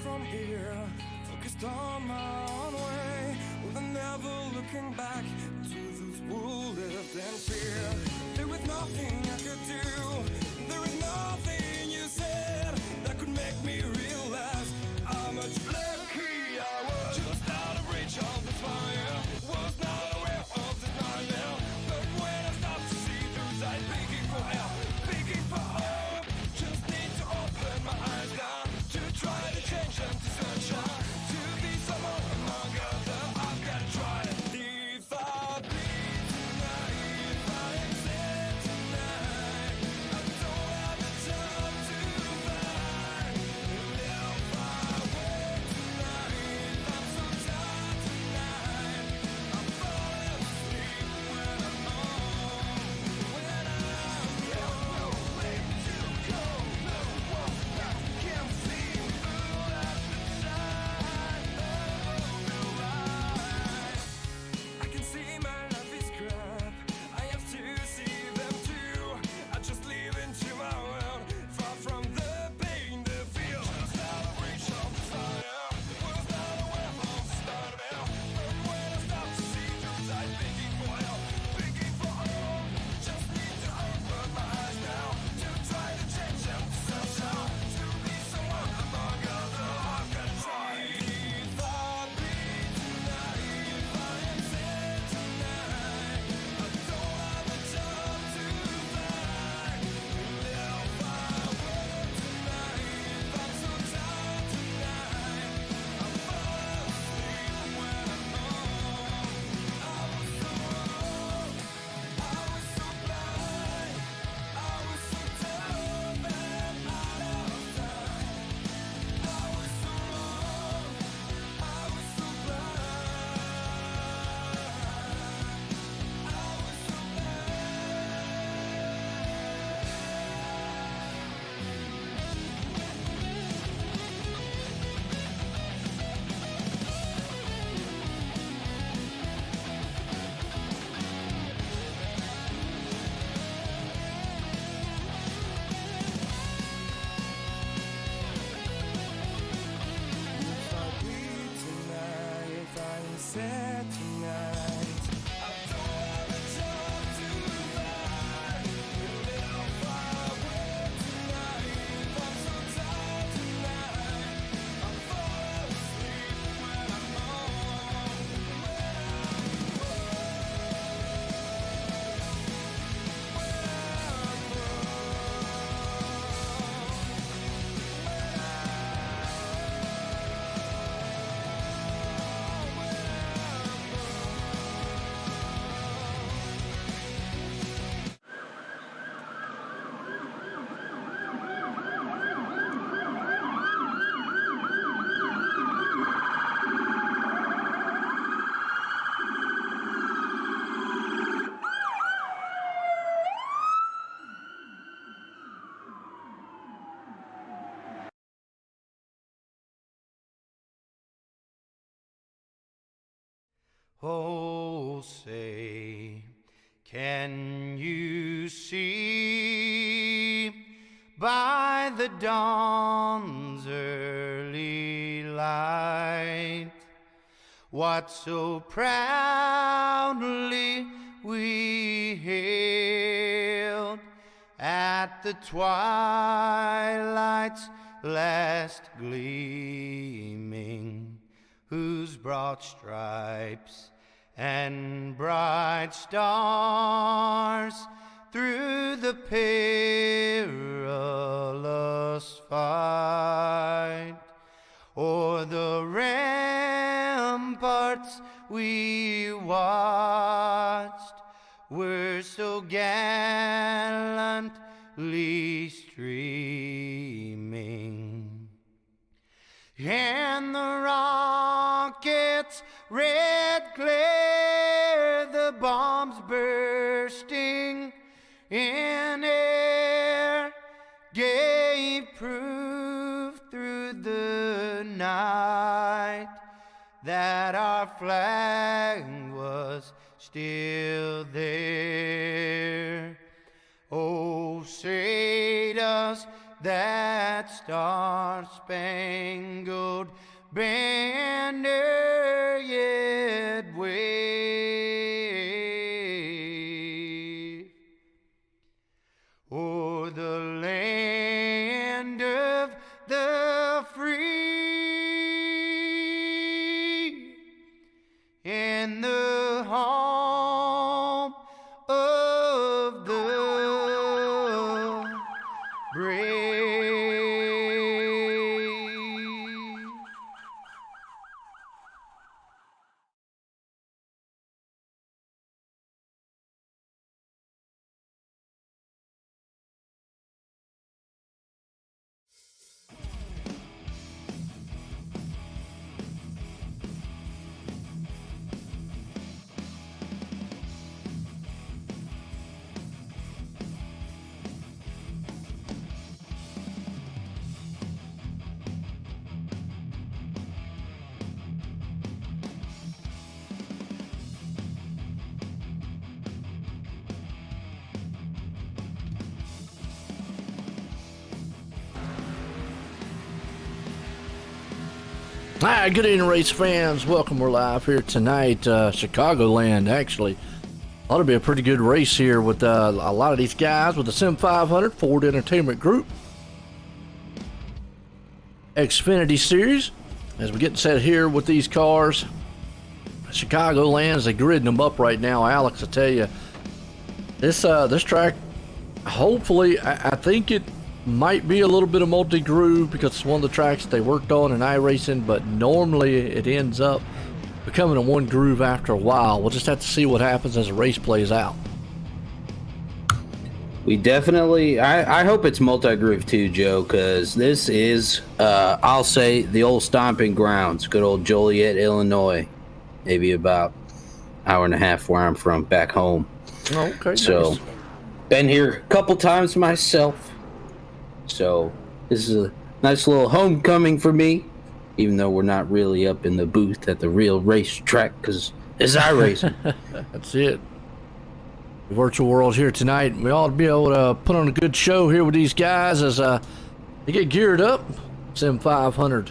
from here, focused on my own way, with never looking back to those who lived in fear. There was nothing I could do, there was nothing you said that could make me realize how much lucky I was. Just out of reach of the fire, was not aware of the nightmare, but when I stopped to see through sight, begging for help, begging for hope, just need to open my eyes now, to try to change them to sunshine, to be someone among others. I've got to try it. If I bleed tonight, if I am sad tonight, I don't have the time to fight. And if I wake tonight, I'm so tired tonight, I'm falling asleep when I'm home, when I'm young. No place to go, no one that can see through at the side of the light. I can see my life is crap, I have to see them too. I just live into my world, far from the pain, the fear. Just out of reach of desire, was not aware of the start of hell, but when I stop to see through sight, begging for help, begging for hope, just need to open my eyes now, to try to change them to sunshine, to be someone among others. I've got to try. If I bleed tonight, if I am sad tonight, I don't have the time to fight. And if I wake tonight, I'm so tired tonight, I'm falling asleep when I'm home. I was so wrong, I was so blind, I was so dumb and out of time. I was so wrong, I was so blind, I was so If I bleed tonight, if I am sad tonight, I don't have the time to fight. And if I wake tonight, I'm so tired tonight, I'm falling asleep when I'm home, when I'm Oh, say, can you see by the dawn's early light what so proudly we hailed at the twilight's last gleaming, whose broad stripes and bright stars through the perilous fight o'er the ramparts we watched were so gallantly streaming, and the rockets' red glare, the bombs bursting in air, gave proof through the night that our flag was still there. Oh, say does that star-spangled banner yet wave o'er the land of the free and the home of the brave. Hi, good evening, race fans. Welcome. We're live here tonight, Chicagoland. Actually, ought to be a pretty good race here with a lot of these guys with the Sim500 Ford Entertainment Group Xfinity Series. As we get set here with these cars, Chicagoland, as they're gridding them up right now. Alex, I tell you, this track, hopefully, I think it might be a little bit of multi-groove because it's one of the tracks they worked on in iRacing, but normally it ends up becoming a one groove after a while. We'll just have to see what happens as the race plays out. We definitely, I hope it's multi-groove too, Joe, because this is, I'll say, the old stomping grounds, good old Joliet, Illinois, maybe about an hour and a half where I'm from, back home. Oh, okay, so, nice. Been here a couple times myself. So this is a nice little homecoming for me, even though we're not really up in the booth at the real racetrack because it's iRacing. That's it. The virtual world here tonight. We ought to be able to put on a good show here with these guys as they get geared up. Sim500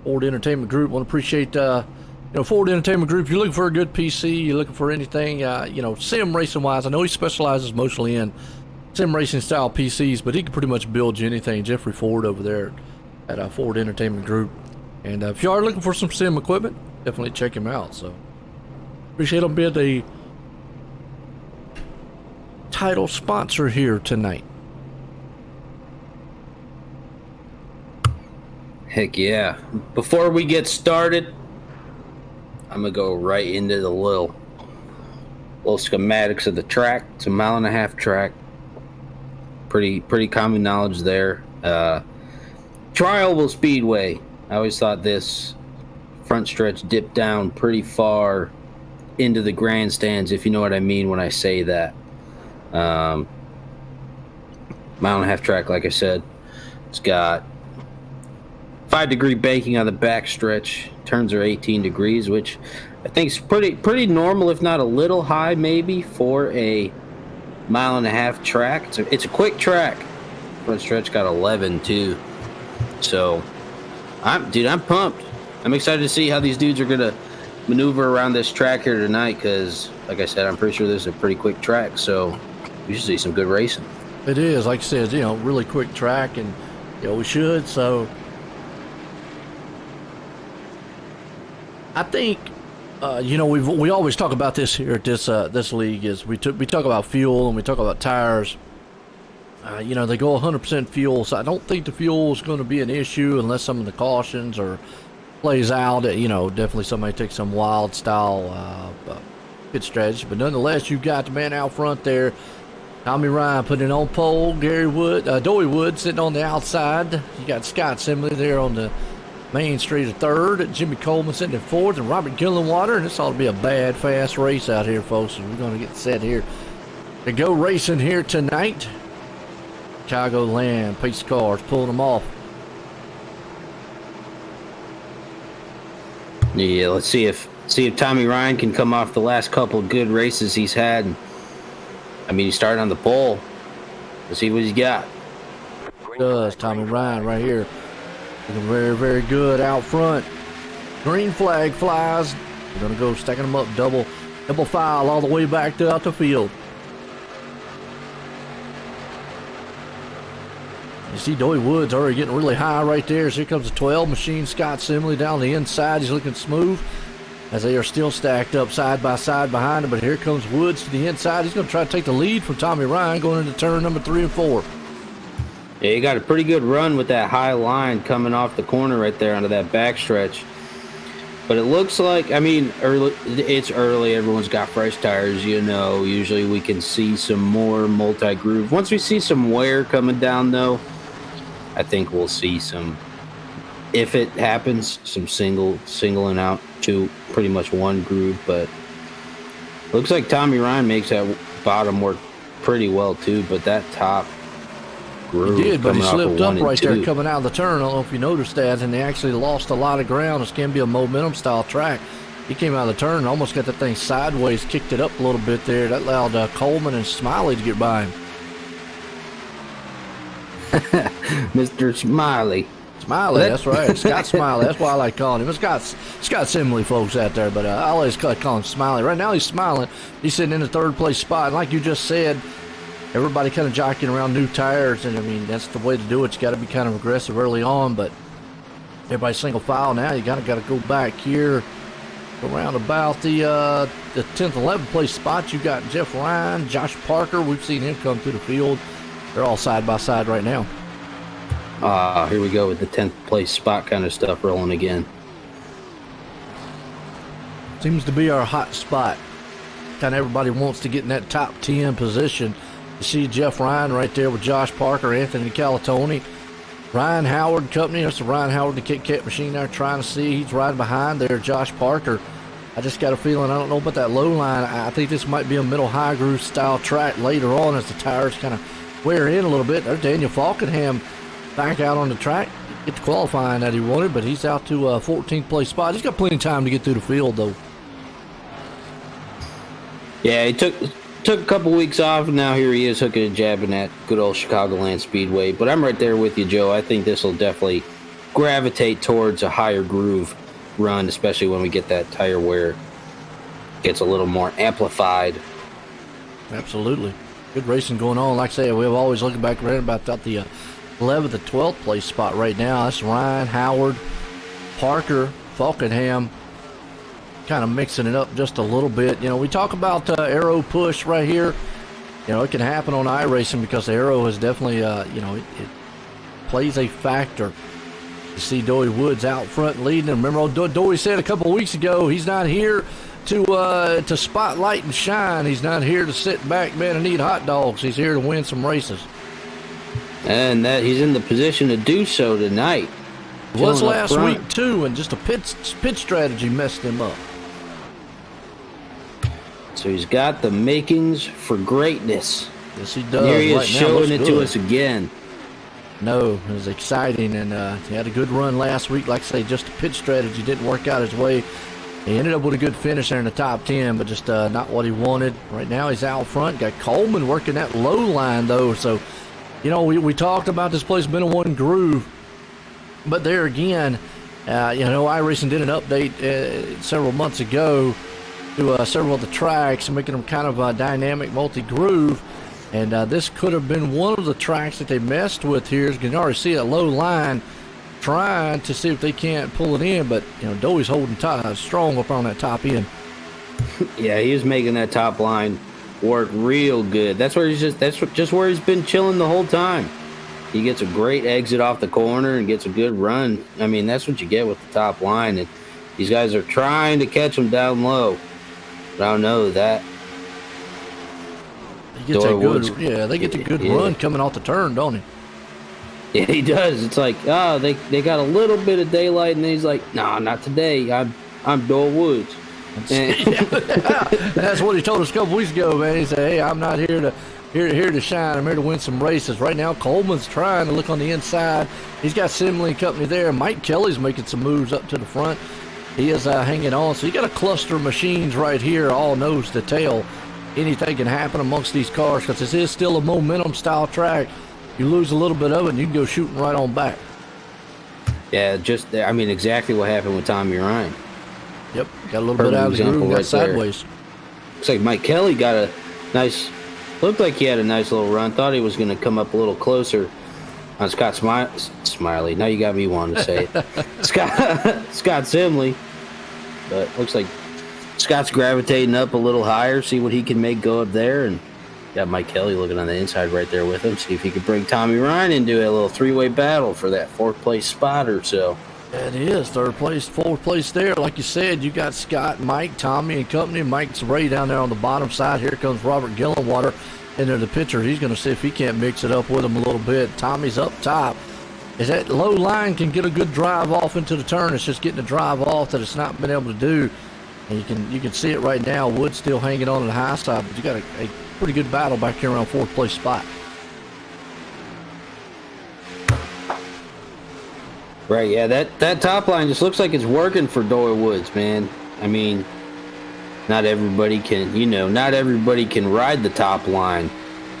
Ford Entertainment Group. Want to appreciate Ford Entertainment Group. You're looking for a good PC. You're looking for anything sim racing wise. I know he specializes mostly in sim racing style PCs, but he can pretty much build you anything. Jeffrey Ford over there at Ford Entertainment Group. And if you are looking for some sim equipment, definitely check him out. So appreciate him being the title sponsor here tonight. Heck yeah. Before we get started, I'm gonna go right into the little schematics of the track. It's a 1.5 mile track. Pretty common knowledge there. Chicagoland Speedway. I always thought this front stretch dipped down pretty far into the grandstands, if you know what I mean when I say that. 1.5 mile track, like I said. It's got 5-degree banking on the back stretch. Turns are 18 degrees, which I think is pretty normal, if not a little high maybe, for a 1.5 mile track. It's a quick track. Front stretch got 11 too. So I'm pumped. I'm excited to see how these dudes are gonna maneuver around this track here tonight, because like I said, I'm pretty sure this is a pretty quick track, so we should see some good racing. It is, like I said, really quick track, and we should. So I think we always talk about this here at this league, is we talk about fuel and we talk about tires. They go 100% fuel, so I don't think the fuel is going to be an issue unless some of the cautions or plays out. Definitely somebody takes some wild style pit strategy, but nonetheless, you've got the man out front there, Tommy Ryan putting it on pole, Dowie Wood sitting on the outside. You got Scott Simley there on the main straight at third, Jimmy Coleman sitting in fourth, and Robert Gillenwater. And this ought to be a bad, fast race out here, folks. We're going to get set here to go racing here tonight. Chicagoland pace cars pulling them off. Yeah, let's see if Tommy Ryan can come off the last couple of good races he's had. I mean, he started on the pole. Let's see what he's got. does. Tommy Ryan right here. Looking very, very good out front. Green flag flies. We're going to go stacking them up double file all the way back to out the field. You see Doey Woods already getting really high right there. So here comes the 12 machine. Scott Simley down the inside. He's looking smooth as they are still stacked up side by side behind him. But here comes Woods to the inside. He's going to try to take the lead from Tommy Ryan going into turn number 3 and 4. Yeah, he got a pretty good run with that high line coming off the corner right there onto that backstretch. But it looks like, I mean, it's early. Everyone's got fresh tires, you know. Usually we can see some more multi-groove. Once we see some wear coming down, though, I think we'll see some, if it happens, some singling out to pretty much one groove. But looks like Tommy Ryan makes that bottom work pretty well, too. But that top groove, he did, but he slipped up right there 2. coming out of the turn. I don't know if you noticed that, and they actually lost a lot of ground. This can be a momentum style track. He came out of the turn and almost got that thing sideways, kicked it up a little bit there. That allowed Coleman and Smiley to get by him. Mr. Smiley. Smiley, that's right. Scott Smiley. That's why I like calling him. It's Scott Simley folks out there, but I always call him Smiley. Right now he's smiling. He's sitting in the third place spot. And like you just said, everybody kind of jockeying around new tires, and I mean that's the way to do it. You got to be kind of aggressive early on, but everybody's single file now. You got to go back here around about the 10th, 11th place spot. You got Jeff Ryan, Josh Parker. We've seen him come through the field. They're all side by side right now. Here we go with the 10th place spot kind of stuff rolling again. Seems to be our hot spot. Kind of everybody wants to get in that top 10 position. You see Jeff Ryan right there with Josh Parker, Anthony Calatoni, Ryan Howard Company. That's the Ryan Howard, the Kit Kat machine there trying to see. He's riding behind there, Josh Parker. I just got a feeling, I don't know about that low line. I think this might be a middle high groove style track later on as the tires kind of wear in a little bit. There's Daniel Falkenham back out on the track. Get the qualifying that he wanted, but he's out to a 14th place spot. He's got plenty of time to get through the field, though. Yeah, he took a couple weeks off, and now here he is hooking and jabbing at good old Chicagoland Speedway. But I'm right there with you, Joe. I think this will definitely gravitate towards a higher groove run, especially when we get that tire wear gets a little more amplified. Absolutely. Good racing going on. Like I say, we're always looking back around about the 11th to 12th place spot right now. That's Ryan, Howard, Parker, Falkenham, kind of mixing it up just a little bit. You know, we talk about aero push right here. You know, it can happen on iRacing because the aero is definitely, you know, it plays a factor. You see Doey Woods out front leading. And remember what Doey said a couple of weeks ago, he's not here to spotlight and shine. He's not here to sit back, man, and eat hot dogs. He's here to win some races. And that he's in the position to do so tonight. Was last week too, and just a pit strategy messed him up. So he's got the makings for greatness. Yes, he does. And here he is right showing it to us again. No, it was exciting, and he had a good run last week. Like I say, just a pit strategy didn't work out his way. He ended up with a good finish there in the top 10, but just not what he wanted. Right now he's out front. Got Coleman working that low line, though. So, you know, we talked about this place being a one groove. But there again, you know, iRacing did an update several months ago to several of the tracks, making them kind of a dynamic multi-groove. And this could have been one of the tracks that they messed with here. You can already see a low line trying to see if they can't pull it in. But, you know, Doey's holding strong up on that top end. Yeah, he is making that top line work real good. That's where just where he's been chilling the whole time. He gets a great exit off the corner and gets a good run. I mean, that's what you get with the top line. And these guys are trying to catch him down low. But I don't know that. They get a good run coming off the turn, don't he? Yeah, he does. It's like, they got a little bit of daylight, and he's like, nah, not today. I'm Doyle Woods. That's what he told us a couple weeks ago, man. He said, hey, I'm not here to shine. I'm here to win some races. Right now, Coleman's trying to look on the inside. He's got Simley and company there. Mike Kelly's making some moves up to the front. He is hanging on. So you got a cluster of machines right here, all nose to tail. Anything can happen amongst these cars because this is still a momentum style track. You lose a little bit of it, and you can go shooting right on back. Yeah, I mean, exactly what happened with Tommy Ryan. Yep, got a little bit out of the groove and got sideways. Looks like Mike Kelly got a nice, looked like he had a nice little run. Thought he was going to come up a little closer on Scott Smiley. Now you got me wanting to say it. Scott Simley. But looks like Scott's gravitating up a little higher, see what he can make go up there. And got Mike Kelly looking on the inside right there with him, see if he could bring Tommy Ryan into a little three-way battle for that fourth-place spot or so. It is third place, fourth place there. Like you said, you got Scott, Mike, Tommy, and company. Mike's Ray down there on the bottom side. Here comes Robert Gillenwater into the picture. He's going to see if he can't mix it up with him a little bit. Tommy's up top. Is that low line can get a good drive off into the turn. It's just getting the drive off that it's not been able to do. And you can see it right now. Wood's still hanging on the high side, but you got a pretty good battle back here around fourth place spot. Right, yeah, that top line just looks like it's working for Doyle Woods, man. I mean, not everybody can ride the top line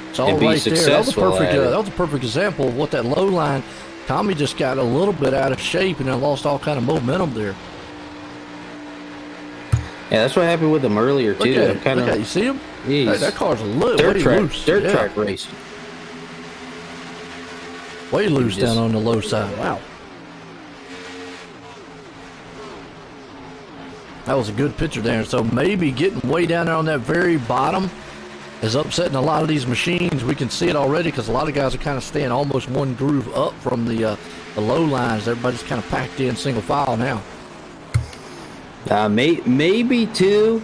it's all and be right successful there. That was a perfect example of what that low line. Tommy just got a little bit out of shape and then lost all kind of momentum there. Yeah, that's what happened with him earlier too. Look at it. You see him? That car's a little dirt loose. Track racing. Way loose down on the low side. Wow. That was a good picture there. So maybe getting way down there on that very bottom is upsetting a lot of these machines. We can see it already because a lot of guys are kind of staying almost one groove up from the low lines. Everybody's kind of packed in single file now. Maybe too.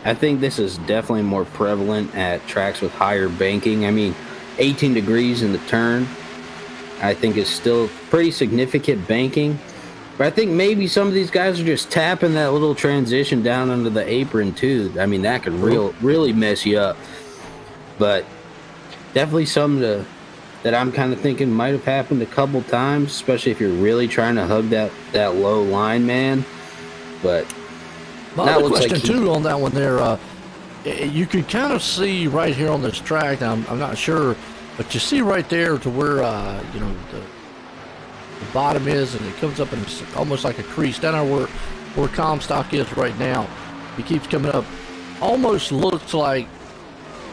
I think this is definitely more prevalent at tracks with higher banking. I mean, 18 degrees in the turn, I think is still pretty significant banking. But I think maybe some of these guys are just tapping that little transition down under the apron too. I mean, that could really mess you up. But definitely something that I'm kind of thinking might have happened a couple times, especially if you're really trying to hug that low line, man. But another question too on that one there. You can kind of see right here on this track. I'm not sure, but you see right there to where the bottom is, and it comes up and it's almost like a crease down there where Comstock is right now. He keeps coming up. Almost looks like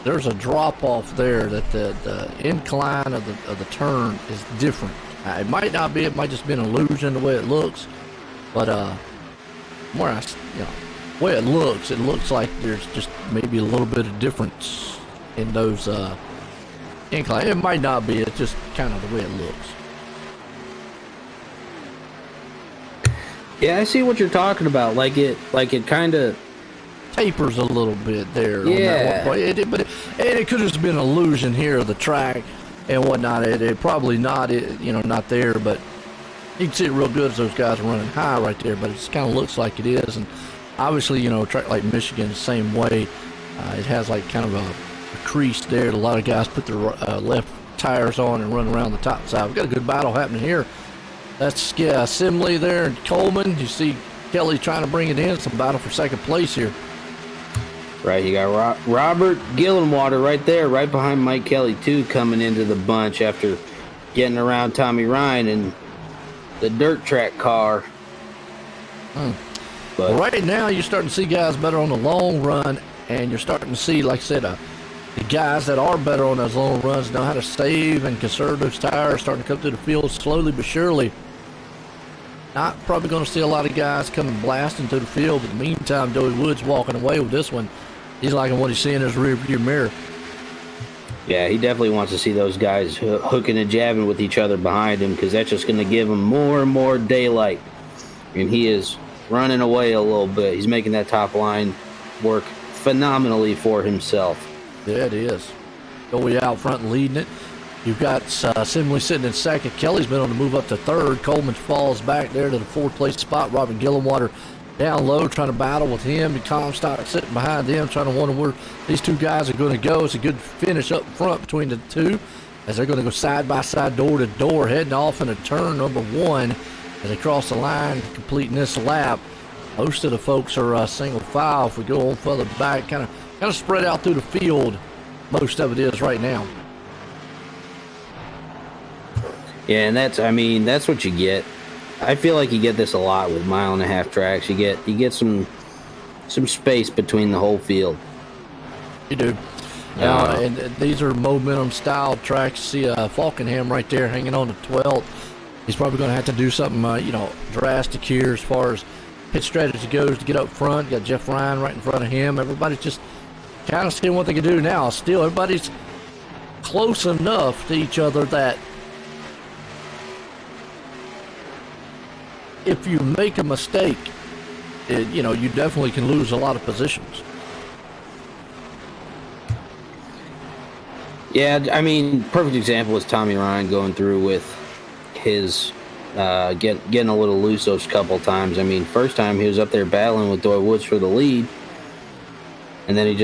there's a drop off there, that the incline of the turn is different. It might not be. It might just be an illusion the way it looks, but way it looks like there's just maybe a little bit of difference in those incline. It might not be. It's just kind of the way it looks. Yeah, I see what you're talking about. Like it kind of tapers a little bit there. Yeah. On that one. But it could have just been an illusion here of the track and whatnot. It probably not. Not there, but you can see it real good as those guys are running high right there. But it just kind of looks like it is. And obviously, a track like Michigan the same way. It has like kind of a crease there. A lot of guys put their left tires on and run around the top side. We've got a good battle happening here. That's Simley there and Coleman. You see Kelly trying to bring it in. Some battle for second place here. Right, you got Robert Gillenwater right there, right behind Mike Kelly too, coming into the bunch after getting around Tommy Ryan and the dirt track car. But right now you're starting to see guys better on the long run, and you're starting to see, like I said, the guys that are better on those long runs know how to save and conserve those tires, starting to come through the field slowly but surely. Not probably going to see a lot of guys coming blasting through the field, but in the meantime, Joey Woods walking away with this one. He's liking what he's seeing in his rearview mirror. Yeah, he definitely wants to see those guys hooking and jabbing with each other behind him, because that's just going to give him more and more daylight. And he is running away a little bit. He's making that top line work phenomenally for himself. Yeah, it is. Joey out front leading it. You've got Simley sitting in second. Kelly's been on the move up to third. Coleman falls back there to the fourth place spot. Robert Gillenwater down low trying to battle with him. And Comstock sitting behind them trying to wonder where these two guys are going to go. It's a good finish up front between the two as they're going to go side by side, door to door, heading off into turn number one as they cross the line, completing this lap. Most of the folks are single file. If we go on further back, kind of spread out through the field, most of it is right now. Yeah, and that's what you get. I feel like you get this a lot with 1.5-mile tracks. You get some space between the whole field. You do. Now, and these are momentum style tracks. See Falkenham right there hanging on to 12th. He's probably going to have to do something, drastic here as far as pit strategy goes to get up front. Got Jeff Ryan right in front of him. Everybody's just kind of seeing what they can do now. Still, everybody's close enough to each other that if you make a mistake, you definitely can lose a lot of positions. Yeah, perfect example is Tommy Ryan going through with his getting a little loose those couple times. First time he was up there battling with Doy Woods for the lead, and then he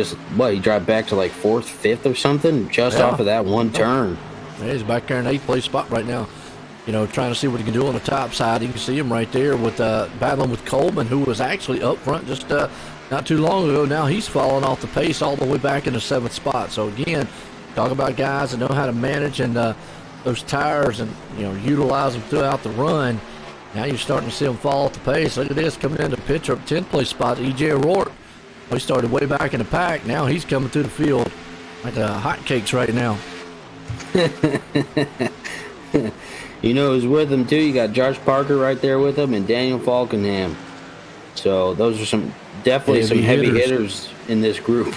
dropped back to like 4th, 5th or something just off of that one turn. Yeah, he's back there in 8th place spot right now. Trying to see what he can do on the top side. You can see him right there with battling with Coleman, who was actually up front just not too long ago. Now he's falling off the pace all the way back in the 7th spot. So again, talk about guys that know how to manage and those tires and utilize them throughout the run. Now you're starting to see them fall off the pace. Look at this coming into picture up 10th place spot. EJ O'Rourke. He started way back in the pack. Now he's coming through the field like hotcakes right now. Who's with him too? You got Josh Parker right there with him and Daniel Falkenham. So those are definitely some heavy hitters in this group.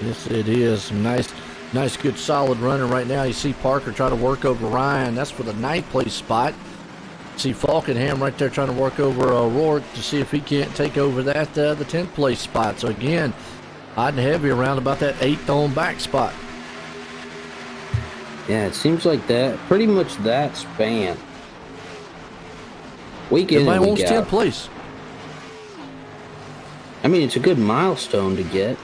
Yes, it is. Some nice, good, solid running right now. You see Parker try to work over Ryan. That's for the 9th place spot. See Falkenham right there trying to work over O'Rourke to see if he can't take over the 10th place spot. So again, hot and heavy around about that 8th on back spot. Yeah, it seems like that. Pretty much that span. Week in and week out. 10th place. It's a good milestone to get.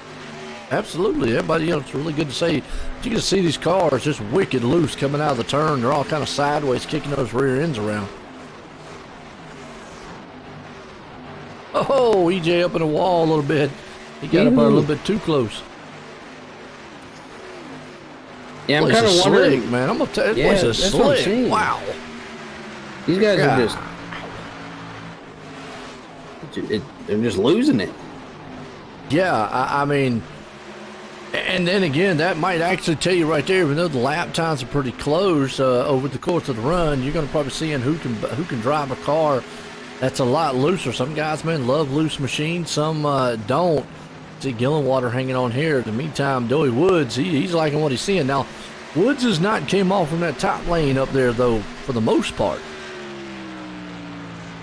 Absolutely. Everybody, it's really good to see. You can see these cars just wicked loose coming out of the turn. They're all kind of sideways, kicking those rear ends around. Oh, EJ up in the wall a little bit. He got up there a little bit too close. Yeah, I'm kind of wondering, slick, man. I'm gonna tell you, this place is slick. Wow. These guys are they're just losing it. Yeah, and then again, that might actually tell you right there, even though the lap times are pretty close over the course of the run, you're going to probably see who can drive a car that's a lot looser. Some guys, man, love loose machines. Some don't. See Gillenwater hanging on here. In the meantime, Doey Woods, he's liking what he's seeing. Now, Woods has not came off from that top lane up there, though, for the most part.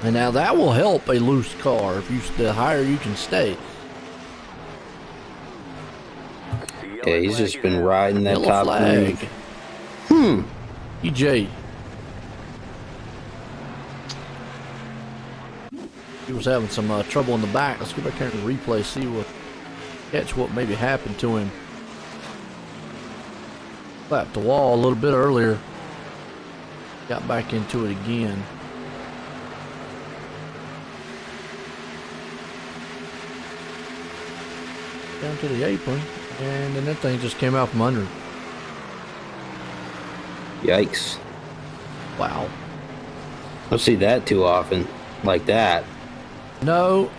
And now that will help a loose car the higher you can stay. Yeah, he's just been riding that top flag. lane. EJ. He was having some trouble in the back. Let's go back here and replay, catch what maybe happened to him. Slapped the wall a little bit earlier. Got back into it again. Down to the apron, and then that thing just came out from under. Yikes. Wow. Don't see that too often, like that. No,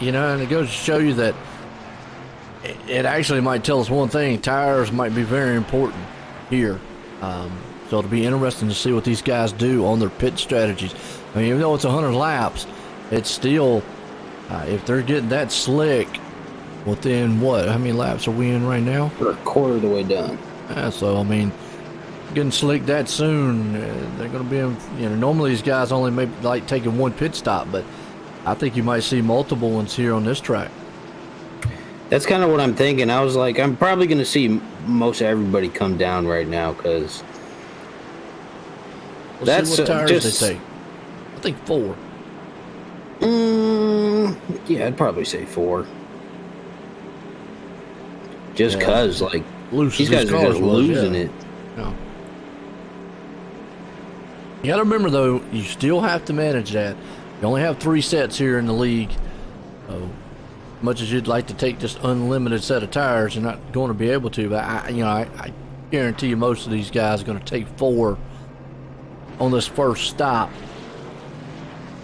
and it goes to show you that it actually might tell us one thing. Tires might be very important here. So it'll be interesting to see what these guys do on their pit strategies. Even though it's 100 laps, it's still, if they're getting that slick, within what? How many laps are we in right now? We're a quarter of the way done. So, getting slick that soon, they're going to be in, normally these guys only maybe like taking one pit stop, but I think you might see multiple ones here on this track. That's kind of what I'm thinking. I was like, I'm probably going to see most everybody come down right now because that's see what tires they take. I think 4. Yeah, I'd probably say 4. Just because, these guys are just losing it. Yeah. You got to remember, though, you still have to manage that. You only have 3 sets here in the league. So, much as you'd like to take just unlimited set of tires, you're not going to be able to. But I guarantee you, most of these guys are going to take 4 on this first stop.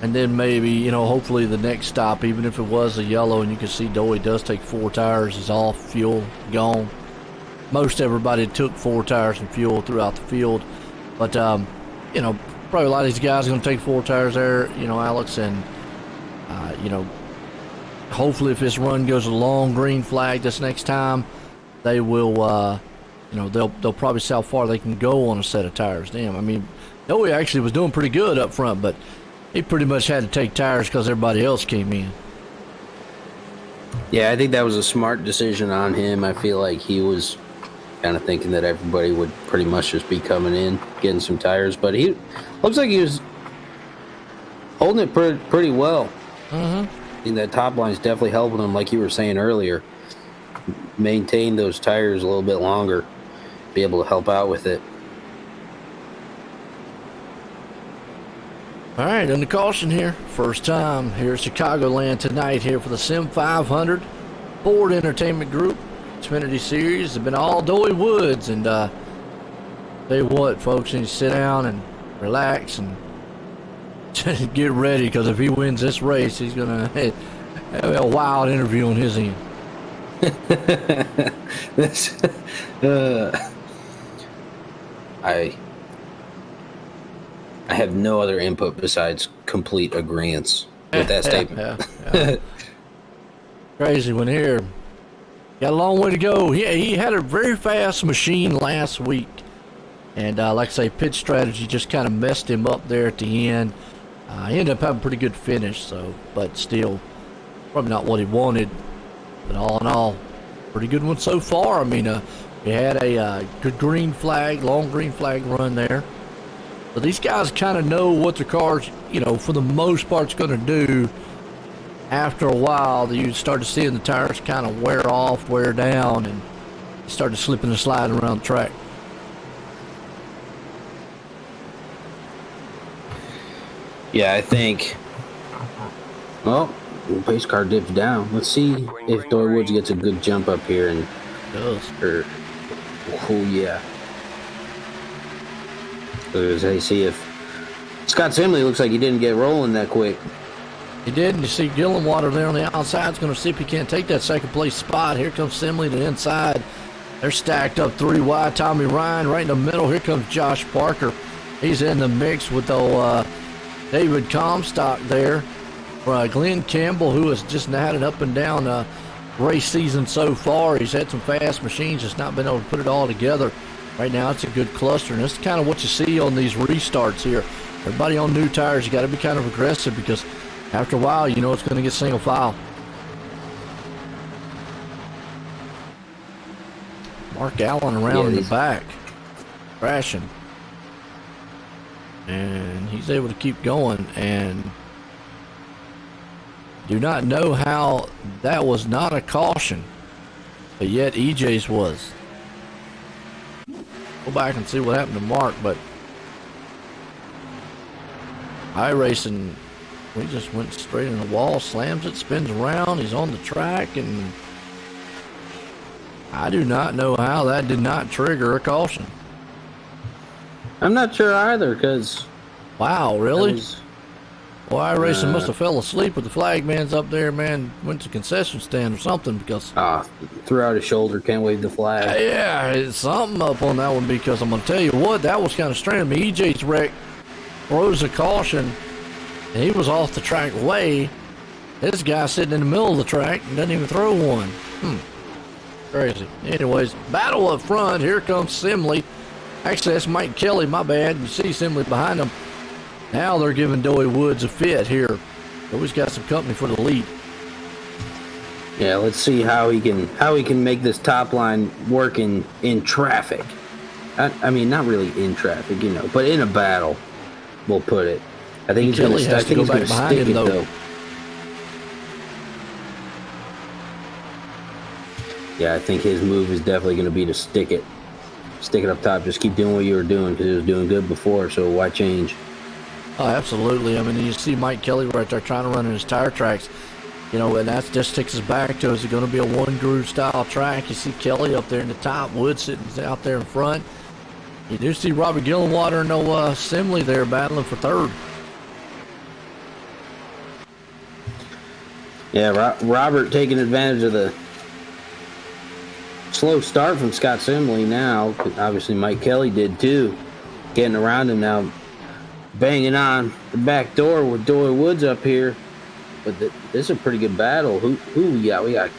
And then maybe, you know, hopefully the next stop, even if it was a yellow and you can see Dowie does take 4 tires, is off, fuel gone. Most everybody took 4 tires and fuel throughout the field. But, you know, probably a lot of these guys are going to take 4 tires there, you know, Alex. And, you know, hopefully if this run goes a long green flag this next time, they will, you know, they'll probably see how far they can go on a set of tires. Damn, I mean, Dowie actually was doing pretty good up front, but he pretty much had to take tires because everybody else came in. Yeah, I think that was a smart decision on him. I feel like he was kind of thinking that everybody would pretty much just be coming in, getting some tires. But he looks like he was holding it pretty well. I think that top line is definitely helping him, like you were saying earlier. Maintain those tires a little bit longer, be able to help out with it. All right, and the caution here. First time here at Chicagoland tonight here for the Sim500 Ford Entertainment Group Xfinity Series. It's been all Dowie Woods, and tell you what, folks, you need to sit down and relax and get ready, because if he wins this race, he's gonna have a wild interview on his end. This, I have no other input besides complete agreement with that statement. Yeah. Crazy one here. Got a long way to go. He had a very fast machine last week. And like I say, pit strategy just kind of messed him up there at the end. He ended up having a pretty good finish, but still, probably not what he wanted. But all in all, pretty good one so far. I mean, he had a good green flag, long green flag run there. But these guys kind of know what their cars, you know, for the most part, is going to do. After a while, you started seeing the tires kind of wear off, wear down, and started slipping and sliding around the track. Yeah, I think. Well, the pace car dips down. Let's see if Dowie Woods gets a good jump up here and. Oh yeah. As I see if Scott Simley looks like he didn't get rolling that quick. He did, and you see Gillenwater there on the outside. Is going to see if he can't take that second place spot. Here comes Simley to the inside. They're stacked up 3 wide. Tommy Ryan right in the middle. Here comes Josh Parker. He's in the mix with David Comstock there. Glenn Campbell, who has just had an up and down race season so far. He's had some fast machines, just not been able to put it all together. Right now, it's a good cluster, and that's kind of what you see on these restarts here. Everybody on new tires, you got to be kind of aggressive, because after a while, you know it's going to get single file. Mark Allen around in the back, crashing. And he's able to keep going, and do not know how that was not a caution, but yet EJ's was. Go back and see what happened to Mark, but iRacing, we just went straight in the wall, slams it, spins around, he's on the track, and I do not know how that did not trigger a caution. I'm not sure either, because... Wow, really? Well, iRacing must have fell asleep with the flag man's up there, man. Went to concession stand or something, because... threw out his shoulder, can't wave the flag. Yeah, it's something up on that one, because I'm going to tell you what, that was kind of strange. I mean, EJ's wreck throws a caution, and he was off the track way. This guy sitting in the middle of the track and doesn't even throw one. Crazy. Anyways, battle up front. Here comes Simley. Actually, that's Mike Kelly, my bad. You see Simley behind him. Now they're giving Dowie Woods a fit here. Dowie's got some company for the lead. Yeah, let's see how he can make this top line work in traffic. I mean, not really in traffic, you know, but in a battle, we'll put it. I think he's going to stick it, though. Yeah, I think his move is definitely going to be to stick it up top. Just keep doing what you were doing, because it was doing good before, so why change? Oh, absolutely. I mean, you see Mike Kelly right there trying to run in his tire tracks, you know, and that just takes us back to, is it going to be a one-groove style track? You see Kelly up there in the top, Wood sitting out there in front. You do see Robert Gillenwater and Noah Simley there battling for third. Yeah, Robert taking advantage of the slow start from Scott Simley now. Obviously, Mike Kelly did too. Getting around him now, banging on the back door with Doy Woods up here. But this is a pretty good battle. Who we got? We got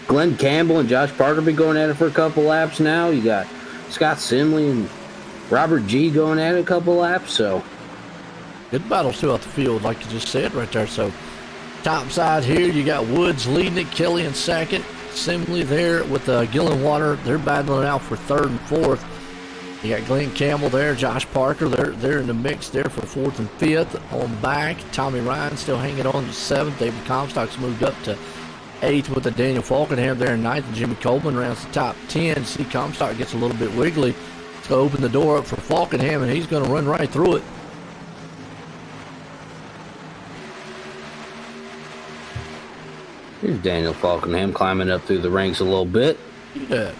Glenn Campbell and Josh Parker been going at it for a couple laps now. You got Scott Simley and Robert G going at it a couple laps. So good battles throughout the field, like you just said right there. So top side here, you got Woods leading it, Kelly in second, Simley there with Gillenwater. They're battling out for third and fourth. You got Glenn Campbell there, Josh Parker. They're in the mix there for fourth and fifth. On back, Tommy Ryan still hanging on to seventh. David Comstock's moved up to eighth with the Daniel Falkenham there in ninth. And Jimmy Coleman rounds the top 10. See, Comstock gets a little bit wiggly. It's going to open the door up for Falkenham, and he's going to run right through it. Here's Daniel Falkenham climbing up through the ranks a little bit. Yeah,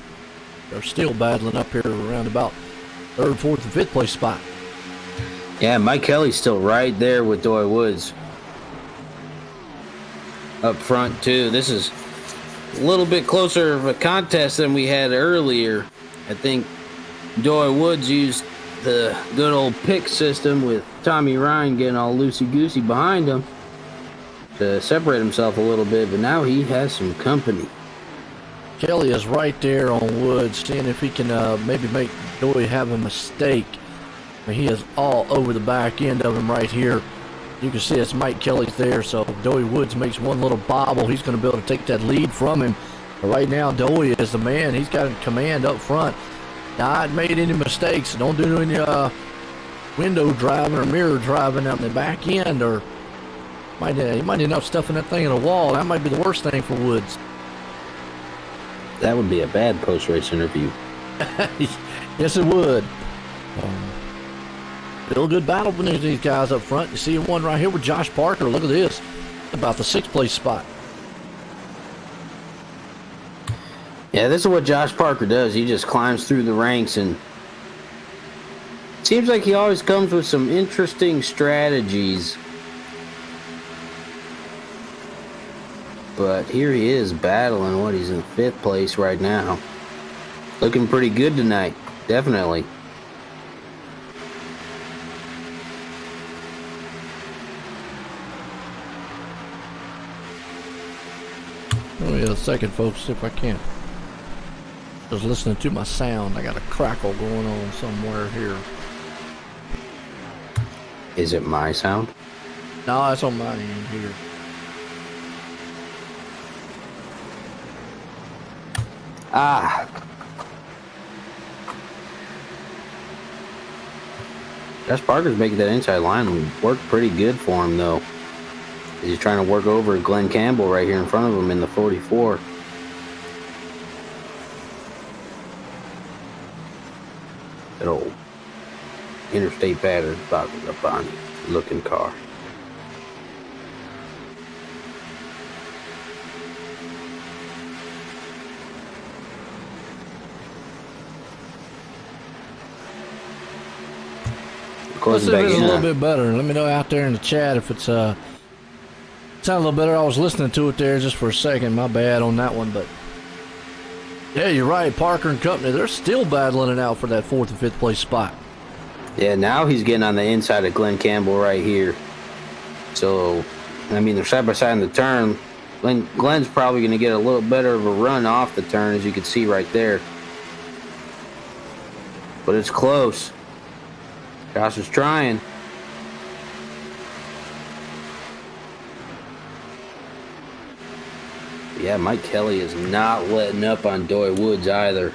they're still battling up here around about third, fourth, and fifth place spot. Yeah, Mike Kelly's still right there with Doy Woods. Up front, too. This is a little bit closer of a contest than we had earlier. I think Doy Woods used the good old pick system with Tommy Ryan getting all loosey-goosey behind him to separate himself a little bit, but now he has some company. Kelly is right there on Woods, seeing if he can maybe make Doy have a mistake. But he is all over the back end of him right here. You can see it's Mike Kelly's there, so if Doy Woods makes one little bobble, he's going to be able to take that lead from him. But right now, Doy is the man. He's got command up front. Not made any mistakes. Don't do any window driving or mirror driving out in the back end, or he might end up stuffing that thing in a wall. That might be the worst thing for Woods. That would be a bad post-race interview. Yes, it would. Still a good battle between these guys up front. You see one right here with Josh Parker. Look at this. About the sixth place spot. Yeah, this is what Josh Parker does. He just climbs through the ranks, and it seems like he always comes with some interesting strategies. But here he is battling he's in fifth place right now. Looking pretty good tonight, definitely. Let me get a second, folks, if I can. Just listening to my sound. I got a crackle going on somewhere here. Is it my sound? No, it's on my end here. Josh Parker's making that inside line work pretty good for him, though. He's trying to work over Glenn Campbell right here in front of him in the 44. That old interstate battered up on looking car. Let's see if it's a little bit better. Let me know out there in the chat if it's sound a little better. I was listening to it there just for a second. My bad on that one, but yeah, you're right. Parker and company, they're still battling it out for that fourth and fifth place spot. Yeah, now he's getting on the inside of Glenn Campbell right here. So, I mean, they're side by side in the turn. Glenn's probably going to get a little better of a run off the turn, as you can see right there. But it's close. Josh is trying. Yeah, Mike Kelly is not letting up on Doy Woods either.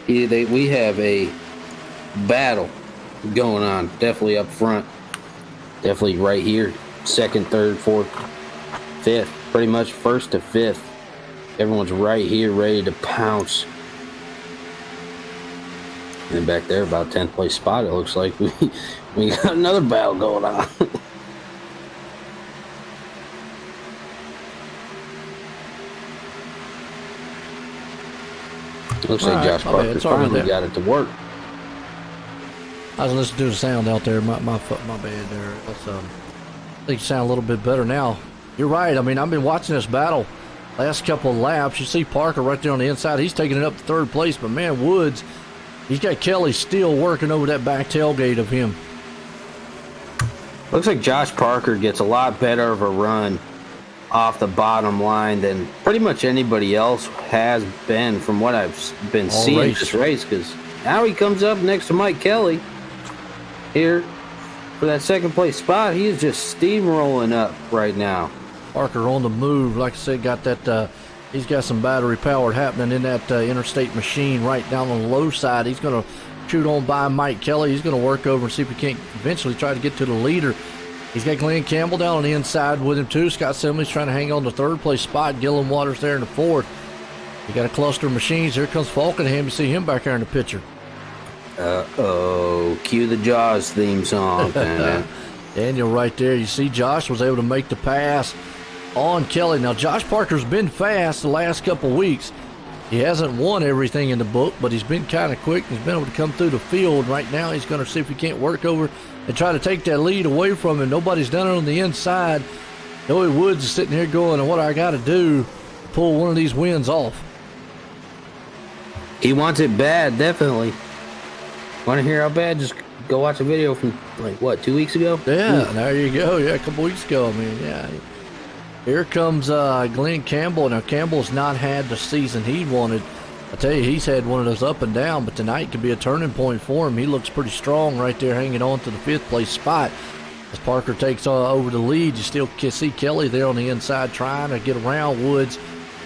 We have a battle going on, definitely up front. Definitely right here. Second, third, fourth, fifth. Pretty much first to fifth. Everyone's right here ready to pounce. And back there, about 10th place spot, it looks like we got another battle going on. Looks like Josh Parker finally got it to work. I was listening to the sound out there. My bad there. That's, I think you sound a little bit better now. You're right. I mean, I've been watching this battle last couple of laps. You see Parker right there on the inside. He's taking it up to third place. But, man, Woods, he's got Kelly still working over that back tailgate of him. Looks like Josh Parker gets a lot better of a run off the bottom line than pretty much anybody else has been from what I've been seeing this race, because now he comes up next to Mike Kelly here for that second place spot. He is just steamrolling up right now. Parker on the move. Like I said, got that. He's got some battery power happening in that interstate machine right down on the low side. He's going to shoot on by Mike Kelly. He's going to work over and see if he can't eventually try to get to the leader. He's got Glenn Campbell down on the inside with him too. Scott Simley's trying to hang on to third place spot. Gillen Waters there in the fourth. You got a cluster of machines. Here comes Falkenham. You see him back there in the picture. Cue the Jaws theme song. Daniel right there. You see Josh was able to make the pass on Kelly. Now, Josh Parker's been fast the last couple weeks. He hasn't won everything in the book, but he's been kind of quick. He's been able to come through the field. Right now, he's going to see if he can't work over and try to take that lead away from him. Nobody's done it on the inside. Joey Woods is sitting here going, what I got to do to pull one of these wins off. He wants it bad, definitely. Want to hear how bad? Just go watch a video from, 2 weeks ago? Yeah, there you go. Yeah, a couple weeks ago. I mean, yeah. Here comes Glenn Campbell. Now, Campbell's not had the season he wanted. I tell you, he's had one of those up and down, but tonight could be a turning point for him. He looks pretty strong right there, hanging on to the fifth place spot. As Parker takes over the lead, you still can see Kelly there on the inside trying to get around Woods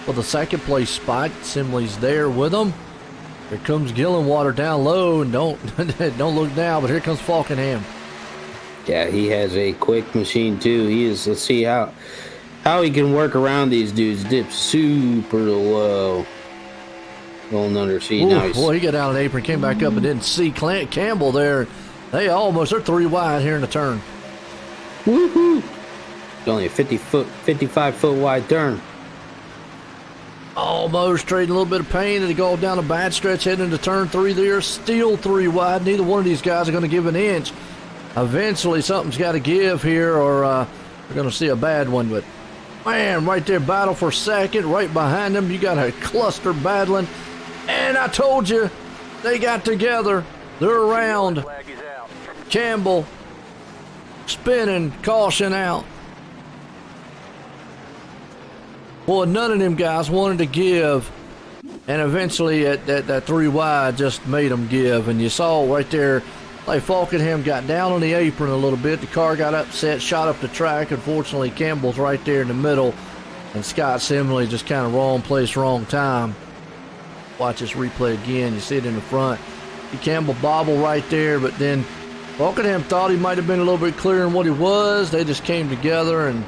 for the second place spot. Simley's there with him. Here comes Gillenwater down low, and don't look now, but here comes Falkenham. Yeah, he has a quick machine too. Let's see how he can work around these dudes. Dip super low. Going under seat. Now boy, he got out of the apron, came back up and didn't see Campbell there. They're three wide here in the turn. Woohoo! It's only a 55 foot wide turn. Almost trading a little bit of pain as they go down a bad stretch heading into turn three there. Still three wide. Neither one of these guys are going to give an inch. Eventually something's got to give here, or we're going to see a bad one. But man, right there, battle for second. Right behind them, you got a cluster battling. And I told you, they got together. They're around. Campbell spinning, caution out. Boy, none of them guys wanted to give. And eventually, that three wide just made them give. And you saw right there, like Falkenham got down on the apron a little bit. The car got upset, shot up the track. Unfortunately, Campbell's right there in the middle. And Scott Simley just kind of wrong place, wrong time. Watch this replay again. You see it in the front. Campbell bobble right there, but then Falkenham thought he might have been a little bit clearer than what he was. They just came together, and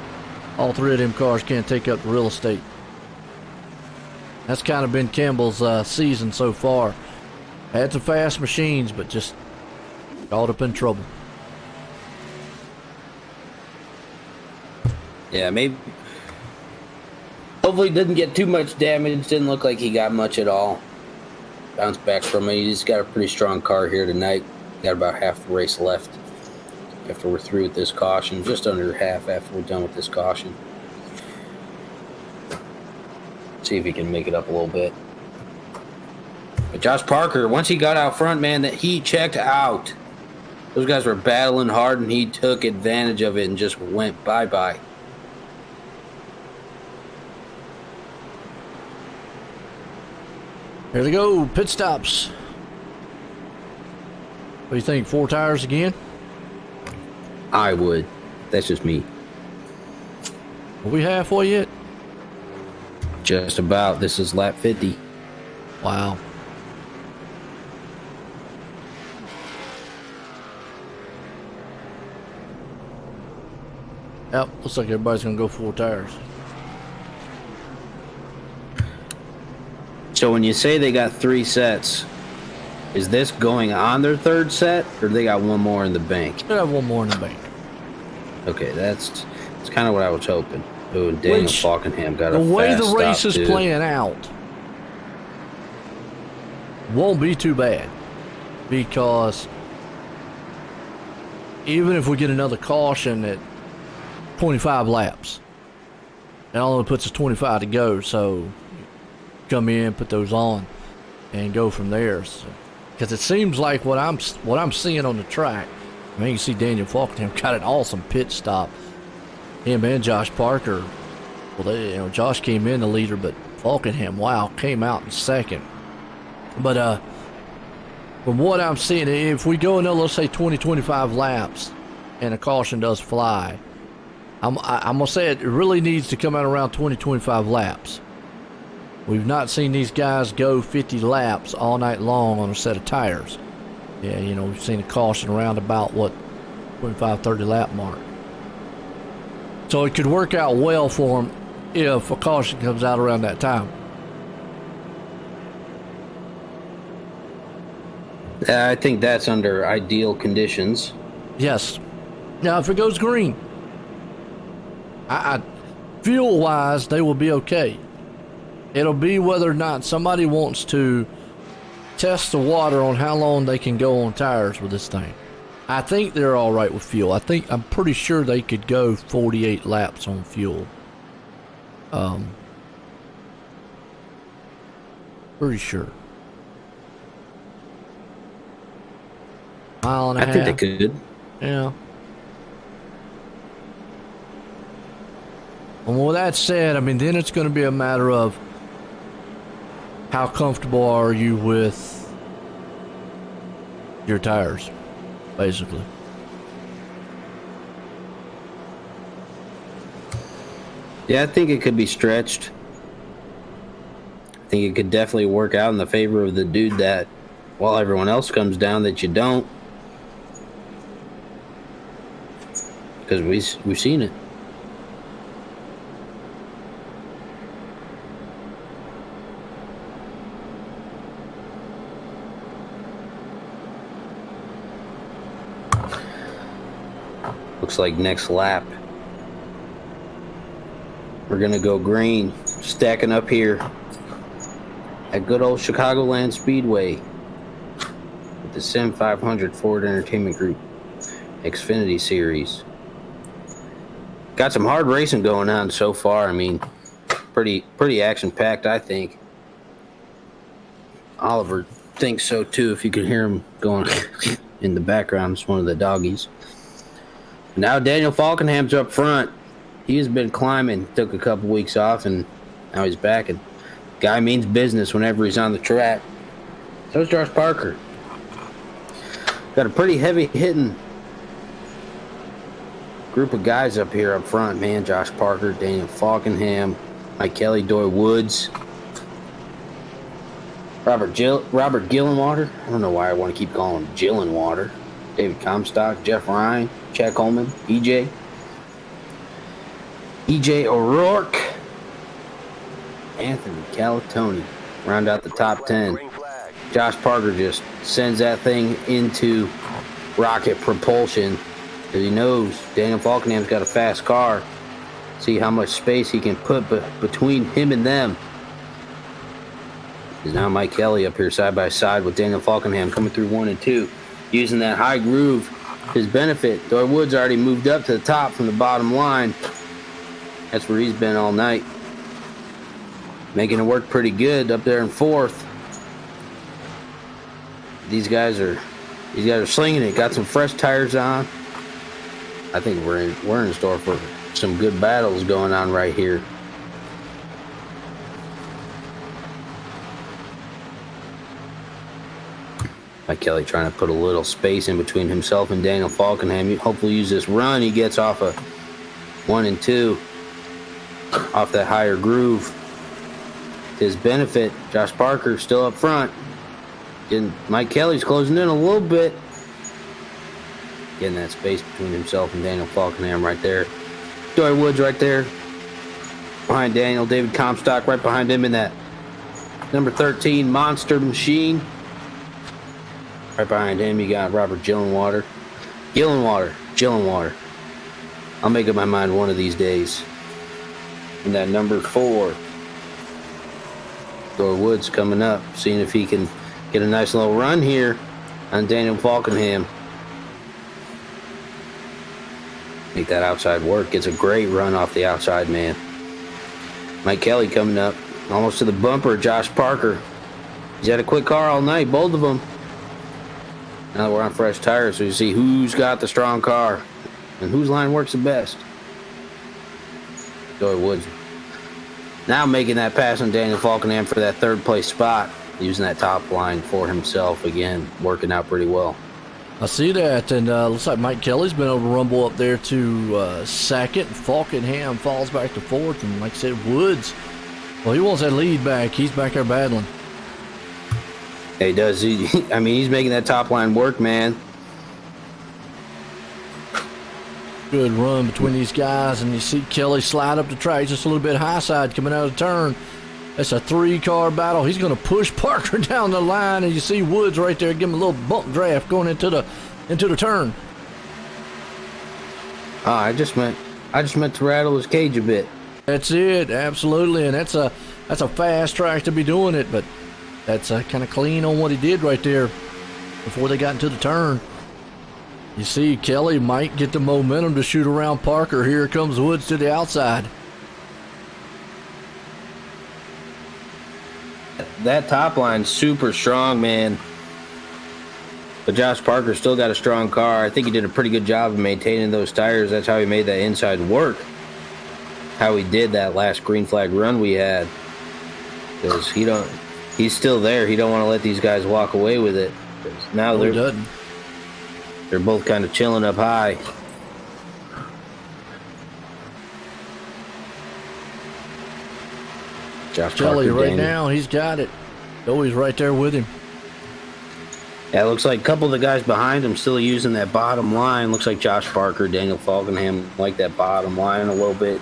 all three of them cars can't take up the real estate. That's kind of been Campbell's season so far. Had some fast machines, but just caught up in trouble. Yeah, maybe. Hopefully didn't get too much damage. Didn't look like he got much at all. Bounced back from it. He's got a pretty strong car here tonight. Got about half the race left after we're through with this caution. Just under half after we're done with this caution. See if he can make it up a little bit. But Josh Parker, once he got out front, man, that he checked out. Those guys were battling hard, and he took advantage of it and just went bye-bye. Here they go, pit stops. What do you think, 4 tires again? I would. That's just me. Are we halfway yet? Just about. This is lap 50. Wow. Yep, looks like everybody's going to go 4 tires. So when you say they got 3 sets, is this going on their 3rd set, or they got one more in the bank? They have one more in the bank. Okay, that's kind of what I was hoping. Oh, and Daniel Falkenham got a fast the way the race stop, is playing out won't be too bad, because even if we get another caution at 25 laps, it only puts us 25 to go. So come in, put those on, and go from there. Because it seems like what I'm seeing on the track. I mean, you can see Daniel Faulkner got an awesome pit stop. Him and Josh Parker. Well, Josh came in the leader, but Falkenham, wow, came out in second. But from what I'm seeing, if we go another, let's say 20-25 laps, and a caution does fly, I'm gonna say it really needs to come out around 20-25 laps. We've not seen these guys go 50 laps all night long on a set of tires. Yeah, we've seen a caution around about, 25-30 lap mark. So it could work out well for them if a caution comes out around that time. I think that's under ideal conditions. Yes. Now, if it goes green, fuel-wise, they will be okay. It'll be whether or not somebody wants to test the water on how long they can go on tires with this thing. I think they're all right with fuel. I'm pretty sure they could go 48 laps on fuel. Pretty sure. Mile and a half. I think they could. Yeah. And with that said, I mean, then it's going to be a matter of how comfortable are you with your tires, basically. Yeah, I think it could be stretched. I think it could definitely work out in the favor of the dude that, while everyone else comes down, that you don't. Because we've seen it. Looks like next lap we're gonna go green, stacking up here at good old Chicagoland Speedway with the Sim500 Ford Entertainment Group Xfinity Series. Got some hard racing going on so far. I mean, pretty action-packed, I think. Oliver thinks so too. If you could hear him going in the background, it's one of the doggies. Now Daniel Falkenham's up front. He has been climbing, took a couple weeks off, and now he's back. And guy means business whenever he's on the track. So's Josh Parker. Got a pretty heavy-hitting group of guys up here up front, man. Josh Parker, Daniel Falkenham, Mike Kelly, Doy Woods, Robert Gillenwater. I don't know why I want to keep calling him Gillenwater. David Comstock, Jeff Ryan, Chad Coleman, EJ O'Rourke, Anthony Calatoni. Round out the top 10. Josh Parker just sends that thing into rocket propulsion because he knows Daniel Falkenham's got a fast car. See how much space he can put between him and them. There's now Mike Kelly up here side by side with Daniel Falkenham coming through 1 and 2. Using that high groove to his benefit. Doy Woods already moved up to the top from the bottom line. That's where he's been all night. Making it work pretty good up there in 4th. These guys are slinging it. Got some fresh tires on. I think we're in store for some good battles going on right here. Mike Kelly trying to put a little space in between himself and Daniel Falkenham. He hopefully use this run. He gets off a 1 and 2 off that higher groove. To his benefit, Josh Parker still up front. And Mike Kelly's closing in a little bit. Getting that space between himself and Daniel Falkenham right there. Doy Woods right there. Behind Daniel, David Comstock right behind him in that number 13 monster machine. Right behind him, you got Robert Gillenwater. I'll make up my mind one of these days. And that number 4. Doy Woods coming up, seeing if he can get a nice little run here on Daniel Falkenham. make that outside work. Gets a great run off the outside, man. Mike Kelly coming up almost to the bumper. Josh Parker. He's had a quick car all night, both of them. Now that we're on fresh tires, so you see who's got the strong car and whose line works the best. Joey Woods now making that pass on Daniel Falkenham for that third place spot, using that top line for himself again, working out pretty well. I see that, and looks like Mike Kelly's been able to rumble up there to second. Falkenham falls back to fourth, and like I said, Woods, well, he wants that lead back. He's back there battling. Yeah, he does. I mean, he's making that top line work, man. Good run between these guys, and you see Kelly slide up the track just a little bit high side coming out of the turn. It's a three-car battle. He's going to push Parker down the line, and you see Woods right there give him a little bump draft going into the turn. I just meant to rattle his cage a bit. That's it, absolutely, and that's a fast track to be doing it, but that's kind of clean on what he did right there before they got into the turn. You see Kelly might get the momentum to shoot around Parker. Here comes Woods to the outside. That top line's super strong, man. But Josh Parker still got a strong car. I think he did a pretty good job of maintaining those tires. That's how he made that inside work. How he did that last green flag run we had. Because he's still there. He don't want to let these guys walk away with it. Now they're both kind of chilling up high. Josh Kelly Parker, right Daniel. now, he's got it. Joey's right there with him. Yeah, it looks like a couple of the guys behind him still using that bottom line. Looks like Josh Parker, Daniel Falkenham like that bottom line a little bit.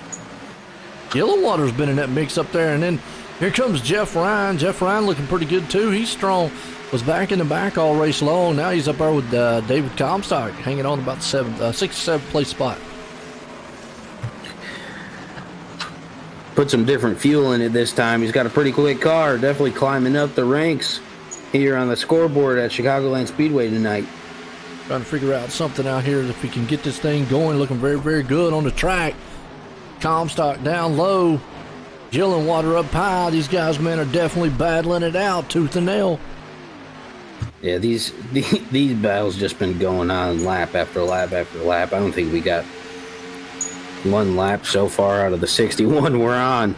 Yellowwater's been in that mix up there, and then here comes Jeff Ryan. Jeff Ryan looking pretty good too. He's strong. Was back in the back all race long. Now he's up there with David Comstock, hanging on about 6th or 7th place spot. Put some different fuel in it this time. He's got a pretty quick car. Definitely climbing up the ranks here on the scoreboard at Chicagoland Speedway tonight. Trying to figure out something out here if we can get this thing going. Looking very, very good on the track. Comstock down low. Yellowwater up high. These guys, man, are definitely battling it out tooth and nail. Yeah, these battles just been going on lap after lap after lap. I don't think we got one lap so far out of the 61 we're on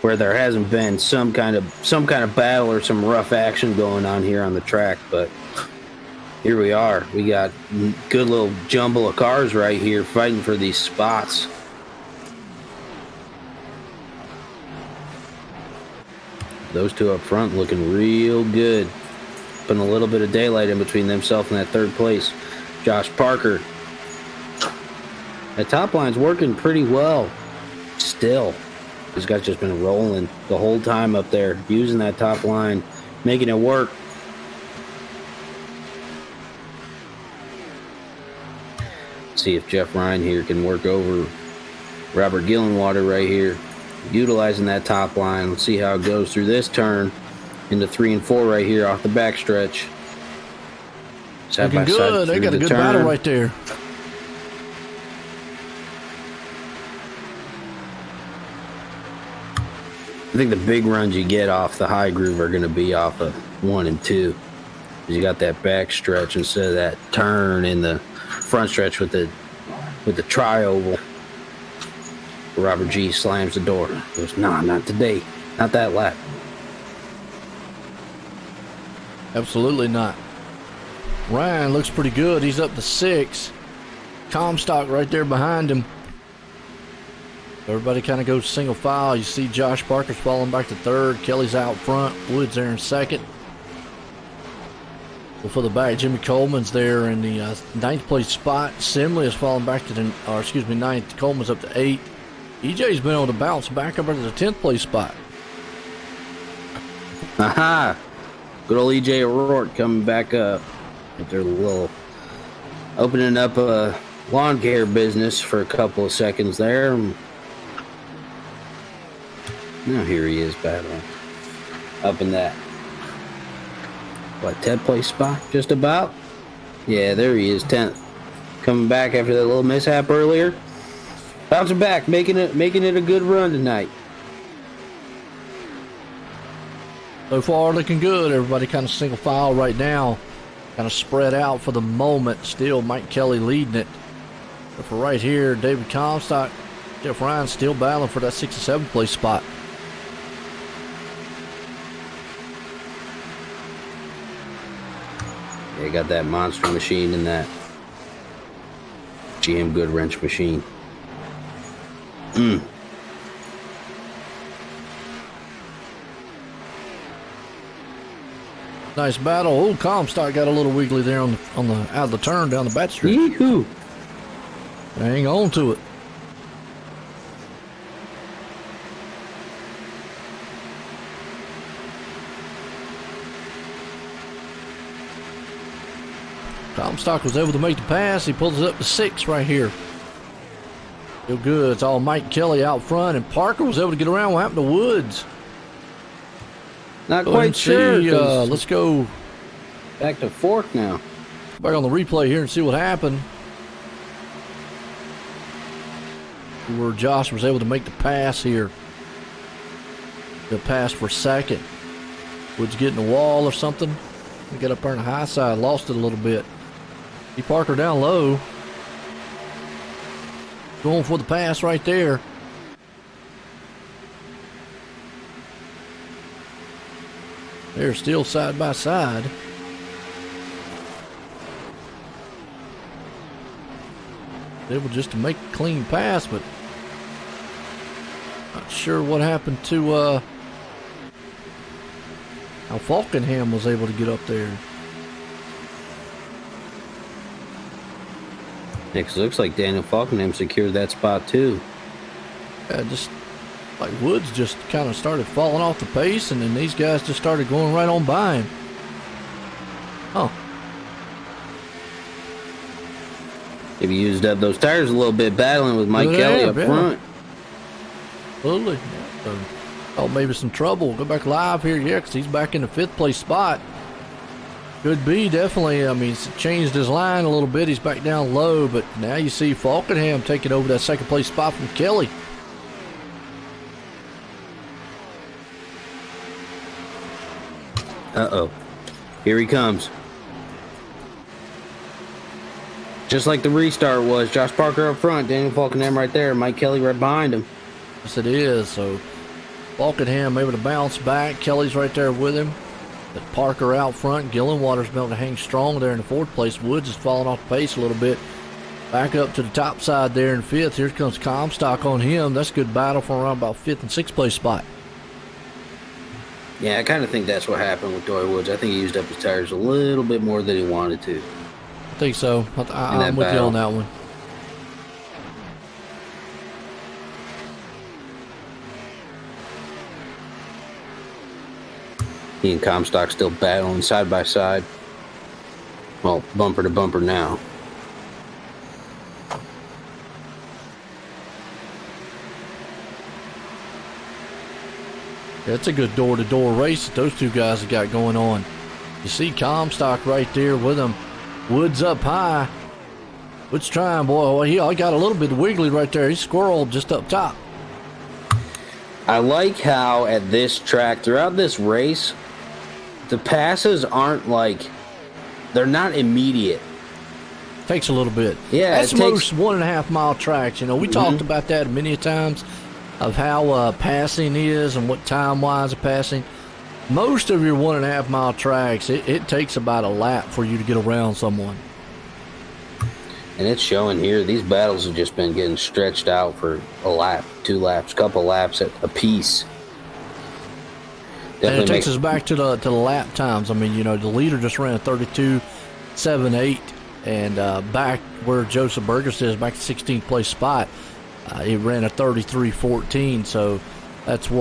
where there hasn't been some kind of battle or some rough action going on here on the track. But here we are. We got good little jumble of cars right here fighting for these spots. Those two up front looking real good. Putting a little bit of daylight in between themselves and that third place. Josh Parker. That top line's working pretty well still. This guy's just been rolling the whole time up there, using that top line, making it work. See if Jeff Ryan here can work over Robert Gillenwater right here, utilizing that top line. Let's see how it goes through this turn into 3 and 4 right here off the backstretch. Looking good. They got a good battle right there. I think the big runs you get off the high groove are going to be off of 1 and 2. You got that back stretch instead of that turn in the front stretch with the tri-oval. Robert G slams the door. Goes, nah, not today. Not that lap. Absolutely not. Ryan looks pretty good. He's up to 6. Comstock right there behind him. Everybody kind of goes single file. You see Josh Parker's falling back to 3rd. Kelly's out front. Woods there in 2nd. Well, for the back, Jimmy Coleman's there in the 9th place spot. Simley is falling back to 9th. Coleman's up to 8th. EJ's been able to bounce back up into the 10th place spot. Aha! Good old EJ O'Rourke coming back up. They're a little opening up a lawn care business for a couple of seconds there. Now here he is battling up in that, 10th place spot, just about? Yeah, there he is, 10th. coming back after that little mishap earlier. Bouncing back, making it a good run tonight. So far, looking good. Everybody kind of single file right now. Kind of spread out for the moment. Still, Mike Kelly leading it. But for right here, David Comstock, Jeff Ryan still battling for that 6th and 7th place spot. They got that monster machine in that GM Goodwrench machine. Nice battle. Oh, Comstock got a little wiggly there on the out of the turn down the back street. Yee-hoo. Hang on to it. Comstock was able to make the pass. He pulls it up to 6 right here. Feel good. It's all Mike Kelly out front, and Parker was able to get around. What happened to Woods? Not Go quite and sure. see, let's go Back to 4th now. back on the replay here and see what happened. Where Josh was able to make the pass here. The pass for 2nd. Woods getting the wall or something. We get up there on the high side, lost it a little bit. He Parker down low. Going for the pass right there. They're still side by side. Able just to make a clean pass, but not sure what happened to how Falkenham was able to get up there. It looks like Daniel Falkenham secured that spot too. Just like Woods just kind of started falling off the pace, and then these guys just started going right on by him. Oh. Maybe used up those tires a little bit battling with Mike Kelly up front. Absolutely. Yeah. So, oh, maybe some trouble. We'll go back live here, yeah, because he's back in the 5th place spot. Could be, definitely. I mean, he's changed his line a little bit. He's back down low, but now you see Falkenham taking over that 2nd place spot from Kelly. Uh-oh. Here he comes. Just like the restart was. Josh Parker up front, Daniel Falkenham right there, Mike Kelly right behind him. Yes, it is. So Falkenham able to bounce back. Kelly's right there with him. But Parker out front. Gillenwater's been able to hang strong there in the 4th place. Woods is falling off the pace a little bit. Back up to the top side there in 5th. Here comes Comstock on him. That's a good battle for around about 5th and 6th place spot. Yeah, I kind of think that's what happened with Dory Woods. I think he used up his tires a little bit more than he wanted to. I think so. I'm with you on that one. He and Comstock still battling side by side. Well, bumper to bumper now. Yeah, it's a good door-to-door race that those two guys have got going on. You see Comstock right there with him. Woods up high. Woods trying, boy. Well, he got a little bit wiggly right there. He squirreled just up top. I like how at this track, throughout this race, the passes aren't like, they're not immediate. Takes a little bit. Yeah, that's most 1.5 mile tracks. You know, we talked about that many times of how passing is and what time-wise of passing. Most of your 1.5 mile tracks, it takes about a lap for you to get around someone. And it's showing here. These battles have just been getting stretched out for a lap, 2 laps, couple laps at a piece. And it takes us back to the lap times. I mean, you know, the leader just ran a 32.78, and back where Joseph Burgess is, back to 16th place spot, he ran a 33.14. So that's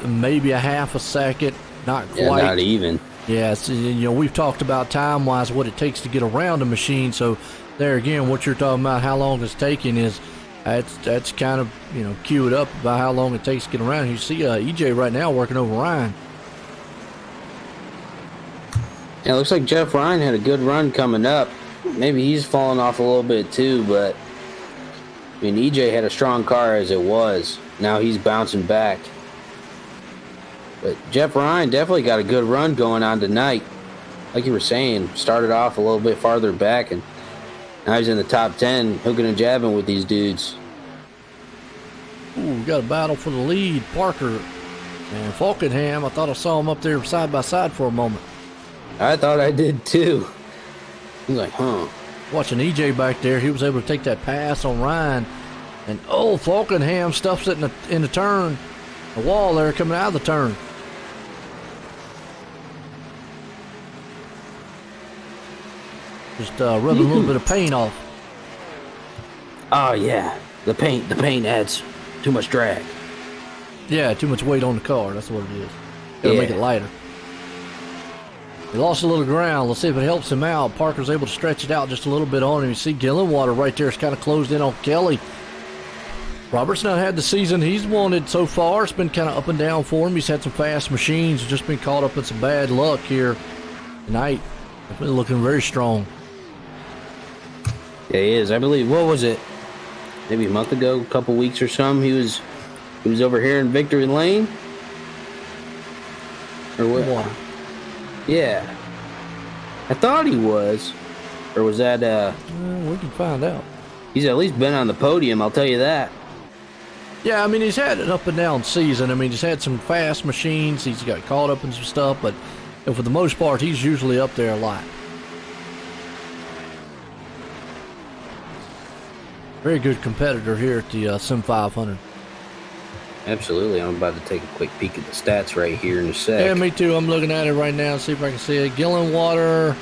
maybe a half a second, not quite. Yeah, not even. Yeah, you know, we've talked about time-wise what it takes to get around a machine. So there again, what you're talking about, how long it's taking is that's kind of, you know, queued up about how long it takes to get around. You see EJ right now working over Ryan. Yeah, it looks like Jeff Ryan had a good run coming up. maybe he's fallen off a little bit too, but I mean, EJ had a strong car as it was. Now he's bouncing back. But Jeff Ryan definitely got a good run going on tonight. Like you were saying, started off a little bit farther back, and now he's in the top 10, hooking and jabbing with these dudes. Ooh, we got a battle for the lead. Parker and Falkenham. I thought I saw them up there side by side for a moment. I thought I did too. I was like, huh. Watching EJ back there, he was able to take that pass on Ryan. And oh, Falkenham stuffs it in the turn. The wall there coming out of the turn. Just rubbing a little bit of paint off. Oh yeah, the paint adds too much drag. Yeah, too much weight on the car. That's what it is. Gotta make it lighter. He lost a little ground. Let's see if it helps him out. Parker's able to stretch it out just a little bit on him. You see Gillenwater right there is kind of closed in on Kelly. Robert's not had the season he's wanted so far. It's been kind of up and down for him. He's had some fast machines. Just been caught up in some bad luck here tonight. Definitely looking very strong. Yeah, he is. I believe, what was it? Maybe a month ago, a couple weeks or something. He was over here in Victory Lane. Or what? Yeah. I thought he was. Or was that we can find out. He's at least been on the podium, I'll tell you that. Yeah, I mean, he's had an up and down season. I mean, he's had some fast machines. He's got caught up in some stuff, but for the most part, he's usually up there a lot. Very good competitor here at the Sim500. Absolutely. I'm about to take a quick peek at the stats right here in a sec. Yeah, me too. I'm looking at it right now. See if I can see it. Gillenwater.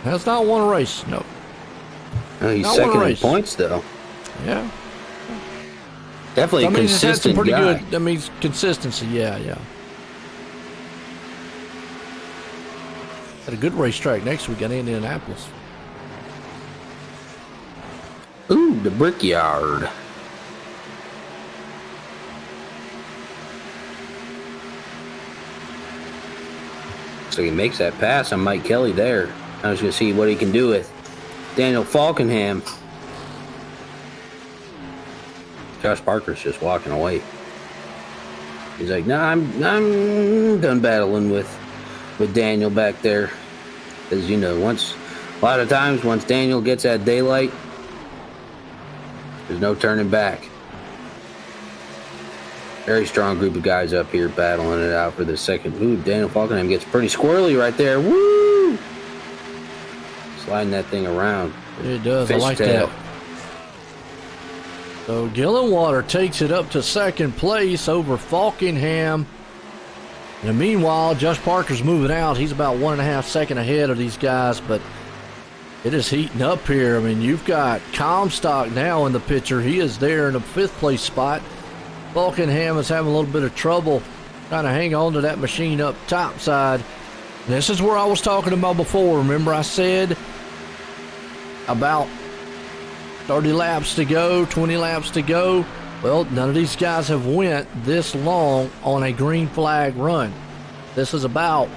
Has not won a race. No. Oh, he's not second in points, though. Yeah. Definitely a consistent pretty guy. good. That means consistency. Yeah. Had a good racetrack next week in Indianapolis. Ooh, the Brickyard. So he makes that pass on Mike Kelly there. I was going to see what he can do with Daniel Falkenham. Josh Parker's just walking away. He's like, "No, I'm done battling with Daniel back there." Because, you know, a lot of times once Daniel gets that daylight, there's no turning back. Very strong group of guys up here battling it out for the second. Ooh, Daniel Falkenham gets pretty squirrely right there. Woo! Sliding that thing around. It does. I like that. So Gillenwater takes it up to second place over Falkenham. And meanwhile, Josh Parker's moving out. He's about 1.5 seconds ahead of these guys, but it is heating up here. I mean, you've got Comstock now in the picture. He is there in the 5th place spot. Falkenham is having a little bit of trouble trying to hang on to that machine up top side. This is where I was talking about before. Remember I said about 30 laps to go, 20 laps to go. Well, none of these guys have went this long on a green flag run. This is about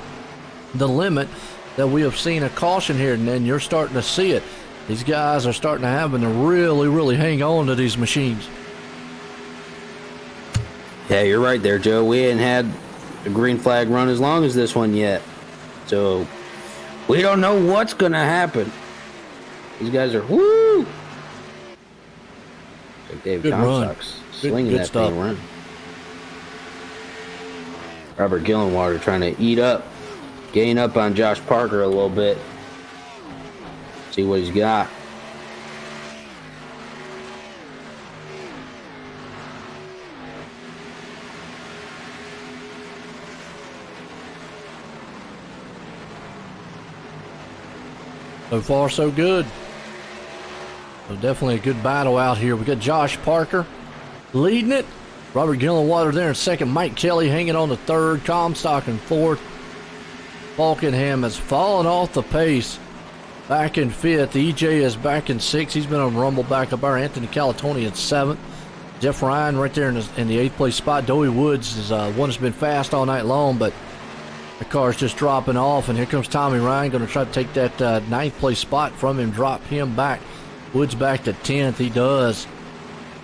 the limit that we have seen a caution here, and then you're starting to see it. These guys are starting to having to really, really hang on to these machines. Yeah, you're right there, Joe. We hadn't had a green flag run as long as this one yet. So we don't know what's going to happen. These guys are, woo! Like David Comstock's slinging that thing around. Robert Gillenwater trying to gain up on Josh Parker a little bit. See what he's got. So far, so good. So definitely a good battle out here. We got Josh Parker leading it. Robert Gillenwater there in second. Mike Kelly hanging on to third. Comstock in fourth. Falkenham has fallen off the pace. Back in fifth. EJ is back in sixth. He's been on rumble back up there. Anthony Calatoni in seventh. Jeff Ryan right there in the 8th place spot. Doey Woods is one that's been fast all night long, but the car's just dropping off. And here comes Tommy Ryan, going to try to take that 9th place spot from him, drop him back. Woods back to 10th. He does.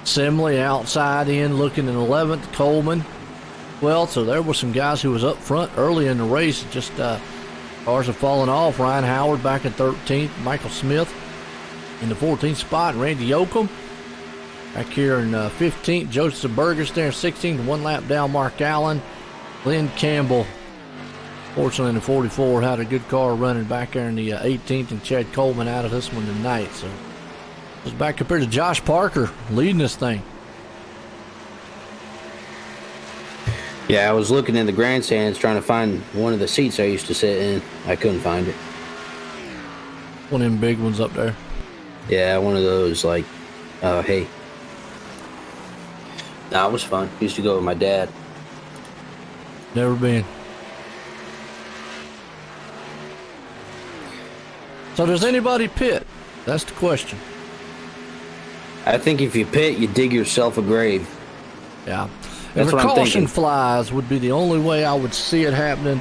Simley outside in, looking in 11th. Coleman. Well, so there were some guys who was up front early in the race. Just cars have fallen off. Ryan Howard back in 13th. Michael Smith in the 14th spot. Randy Yoakum back here in 15th. Joseph Burgess there in 16th. 1 lap down, Mark Allen. Glenn Campbell, fortunately in the 44, had a good car running back there in the 18th. And Chad Coleman out of this one tonight. So it was back compared to Josh Parker leading this thing. Yeah, I was looking in the grandstands trying to find one of the seats I used to sit in. I couldn't find it. One of them big ones up there. Yeah, one of those, like, hey. Nah, it was fun. Used to go with my dad. Never been. So does anybody pit? That's the question. I think if you pit, you dig yourself a grave. Yeah. That's If a what I'm caution thinking. flies would be the only way I would see it happening.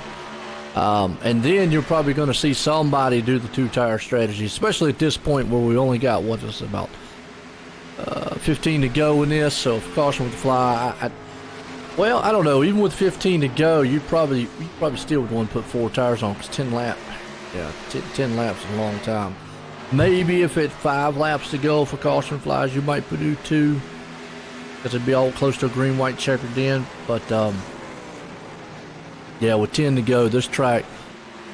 And then you're probably going to see somebody do the 2-tire strategy, especially at this point where we only got, what is it, about 15 to go in this. So if caution would fly, well, I don't know. Even with 15 to go, you probably still would want to put 4 tires on because 10 laps is a long time. Maybe if it's 5 laps to go for caution flies, you might do 2. Because it'd be all close to a green-white checkered in. But, yeah, with 10 to go, this track,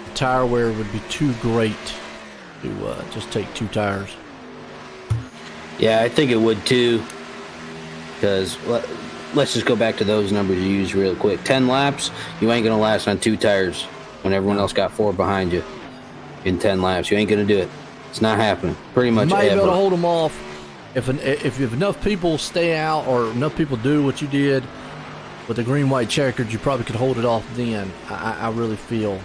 the tire wear would be too great to just take 2 tires. Yeah, I think it would too. Because let's just go back to those numbers you used real quick. 10 laps, you ain't going to last on 2 tires when everyone else got 4 behind you in 10 laps. You ain't going to do it. It's not happening. Pretty much You might be able to ever. hold them off. If enough people stay out or enough people do what you did with the green-white checkered, you probably could hold it off then. I really feel.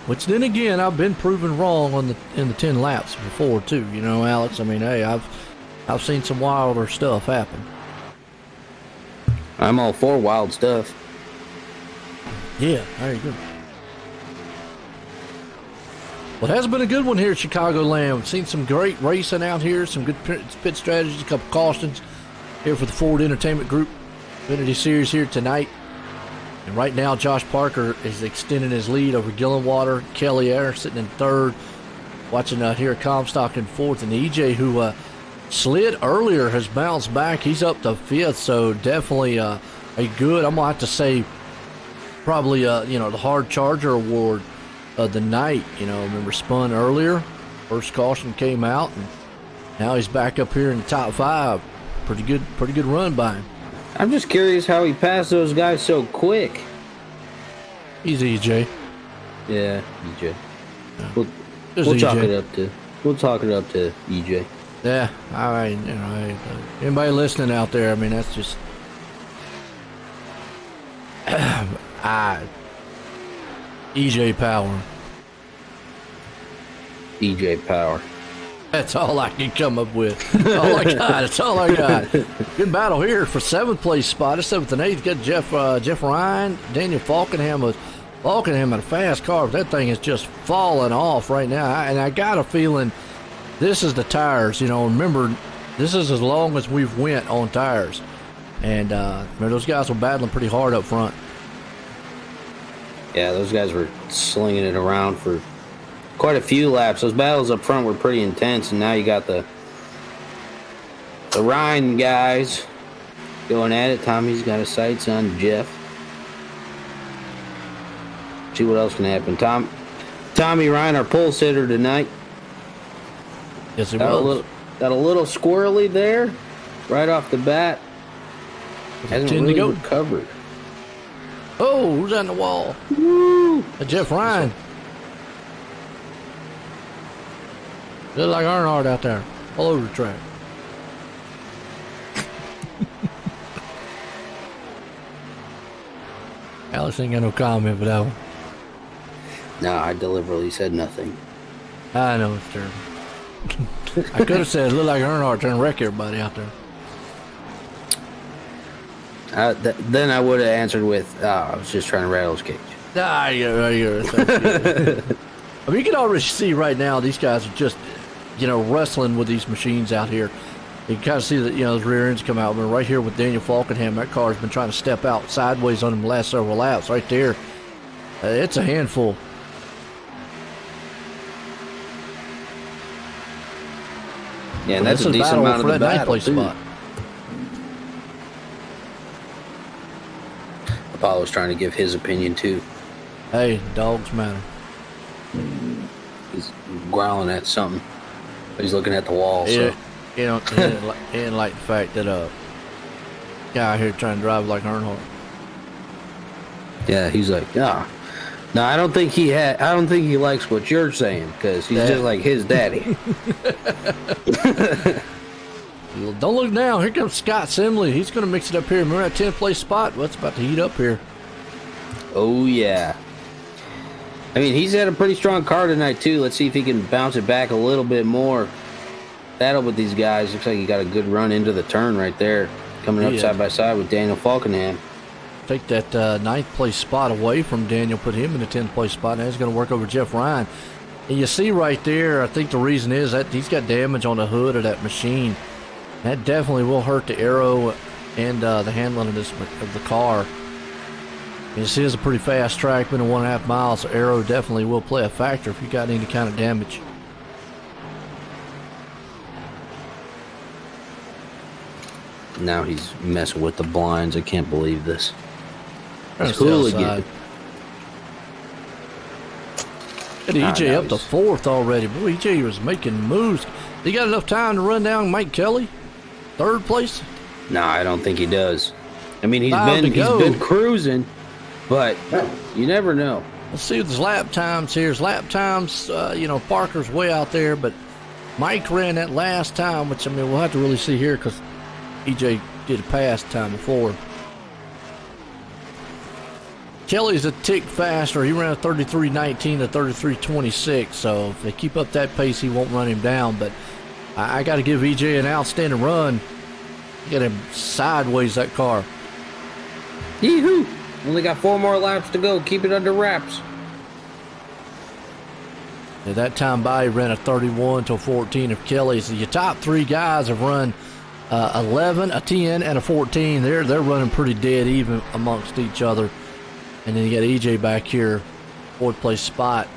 Which then again, I've been proven wrong in the 10 laps before too. You know, Alex. I mean, hey, I've seen some wilder stuff happen. I'm all for wild stuff. Yeah, there you go. Well, it has been a good one here at Chicagoland. We've seen some great racing out here, some good pit strategies, a couple cautions here for the Ford Entertainment Group Xfinity Series here tonight. And right now, Josh Parker is extending his lead over Gillenwater. Kelly Ayer sitting in 3rd. Watching here Comstock in 4th. And EJ, who slid earlier, has bounced back. He's up to 5th, so definitely a good, I'm going to have to say, probably, the hard charger award of the night. Remember, spun earlier. First caution came out, and now he's back up here in the top 5. Pretty good run by him. I'm just curious how he passed those guys so quick. He's EJ. Yeah, EJ. We'll There's chalk EJ. it up to EJ. Yeah, all right. Hey, anybody listening out there? I mean, that's just EJ Power. EJ Power. That's all I can come up with. All I got. That's all I got. Good battle here for 7th place spot. It's 7th and 8th. Got Jeff Ryan, Daniel Falkenham. Falkenham had a fast car, but that thing is just falling off right now. And I got a feeling this is the tires. Remember, this is as long as we've went on tires. And those guys were battling pretty hard up front. Yeah, those guys were slinging it around for quite a few laps. Those battles up front were pretty intense, and now you got the Ryan guys going at it. Tommy's got his sights on Jeff. See what else can happen. Tommy Ryan, our pole sitter tonight. Yes, it Got was. a little squirrely there, right off the bat. Hasn't 10 to really go. recovered. Oh, who's on the wall? Woo! Jeff Ryan. Look like Earnhardt out there, all over the track. Alex ain't got no comment for that one. No, I deliberately said nothing. I know it's terrible. I could have said, look like Earnhardt trying to wreck everybody out there. Then I would have answered with, I was just trying to rattle his cage. You can already see right now these guys are just, wrestling with these machines out here. You can kind of see that, those rear ends come out. But right here with Daniel Falkenham, that car's been trying to step out sideways on him the last several laps. Right there, it's a handful. Yeah, and that's a decent amount of the battle, too. Spot. Apollo's trying to give his opinion, too. Hey, dogs matter. He's growling at something. He's looking at the wall, so... He didn't like the fact that guy here trying to drive like Earnhardt. Yeah, he's like, no, I don't think he likes what you're saying because he's just like his daddy. Don't look now. Here comes Scott Simley. He's going to mix it up here. Remember that 10th place spot? What's about to heat up here? Oh yeah. I mean, he's had a pretty strong car tonight too. Let's see if he can bounce it back a little bit more. Battle with these guys. Looks like he got a good run into the turn right there. Coming up side by side with Daniel Falkenham. Take that 9th place spot away from Daniel, put him in the 10th place spot. Now he's going to work over Jeff Ryan. And you see right there, I think the reason is that he's got damage on the hood of that machine. That definitely will hurt the aero and the handling of the car. This is a pretty fast track, been a 1.5 miles, so aero definitely will play a factor if you got any kind of damage. Now he's messing with the blinds. I can't believe this. It's hooligan. Get EJ up to 4th already. Boy, EJ was making moves. He got enough time to run down Mike Kelly? 3rd place? No, I don't think he does. I mean, he's been cruising, but you never know. Let's see what his lap times here. His lap times, Parker's way out there, but Mike ran that last time, which, we'll have to really see here because EJ did a pass time before. Kelly's a tick faster. He ran a 33.19 to 33.26, so if they keep up that pace, he won't run him down. But I got to give EJ an outstanding run. Get him sideways, that car. Yee-hoo! Only got 4 more laps to go. Keep it under wraps. At that time by, he ran a 31 to 14 of Kelly's. So your top 3 guys have run 11, a 10, and a 14. They're running pretty dead even amongst each other. And then you got EJ back here, 4th place spot.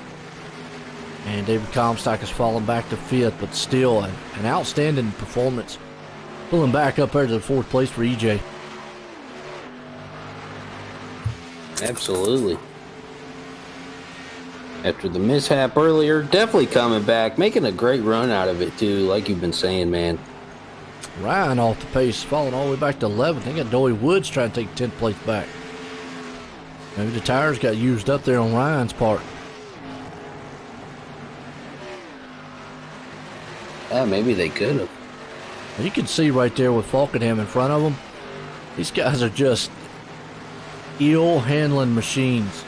And David Comstock has fallen back to 5th, but still an outstanding performance. Pulling back up there to the 4th place for EJ. Absolutely. After the mishap earlier, definitely coming back, making a great run out of it too, like you've been saying, man. Ryan off the pace, falling all the way back to 11th. They got Dowie Woods trying to take 10th place back. Maybe the tires got used up there on Ryan's part. Yeah, maybe they could have. You can see right there with Falkenham in front of them. These guys are just ill handling machines.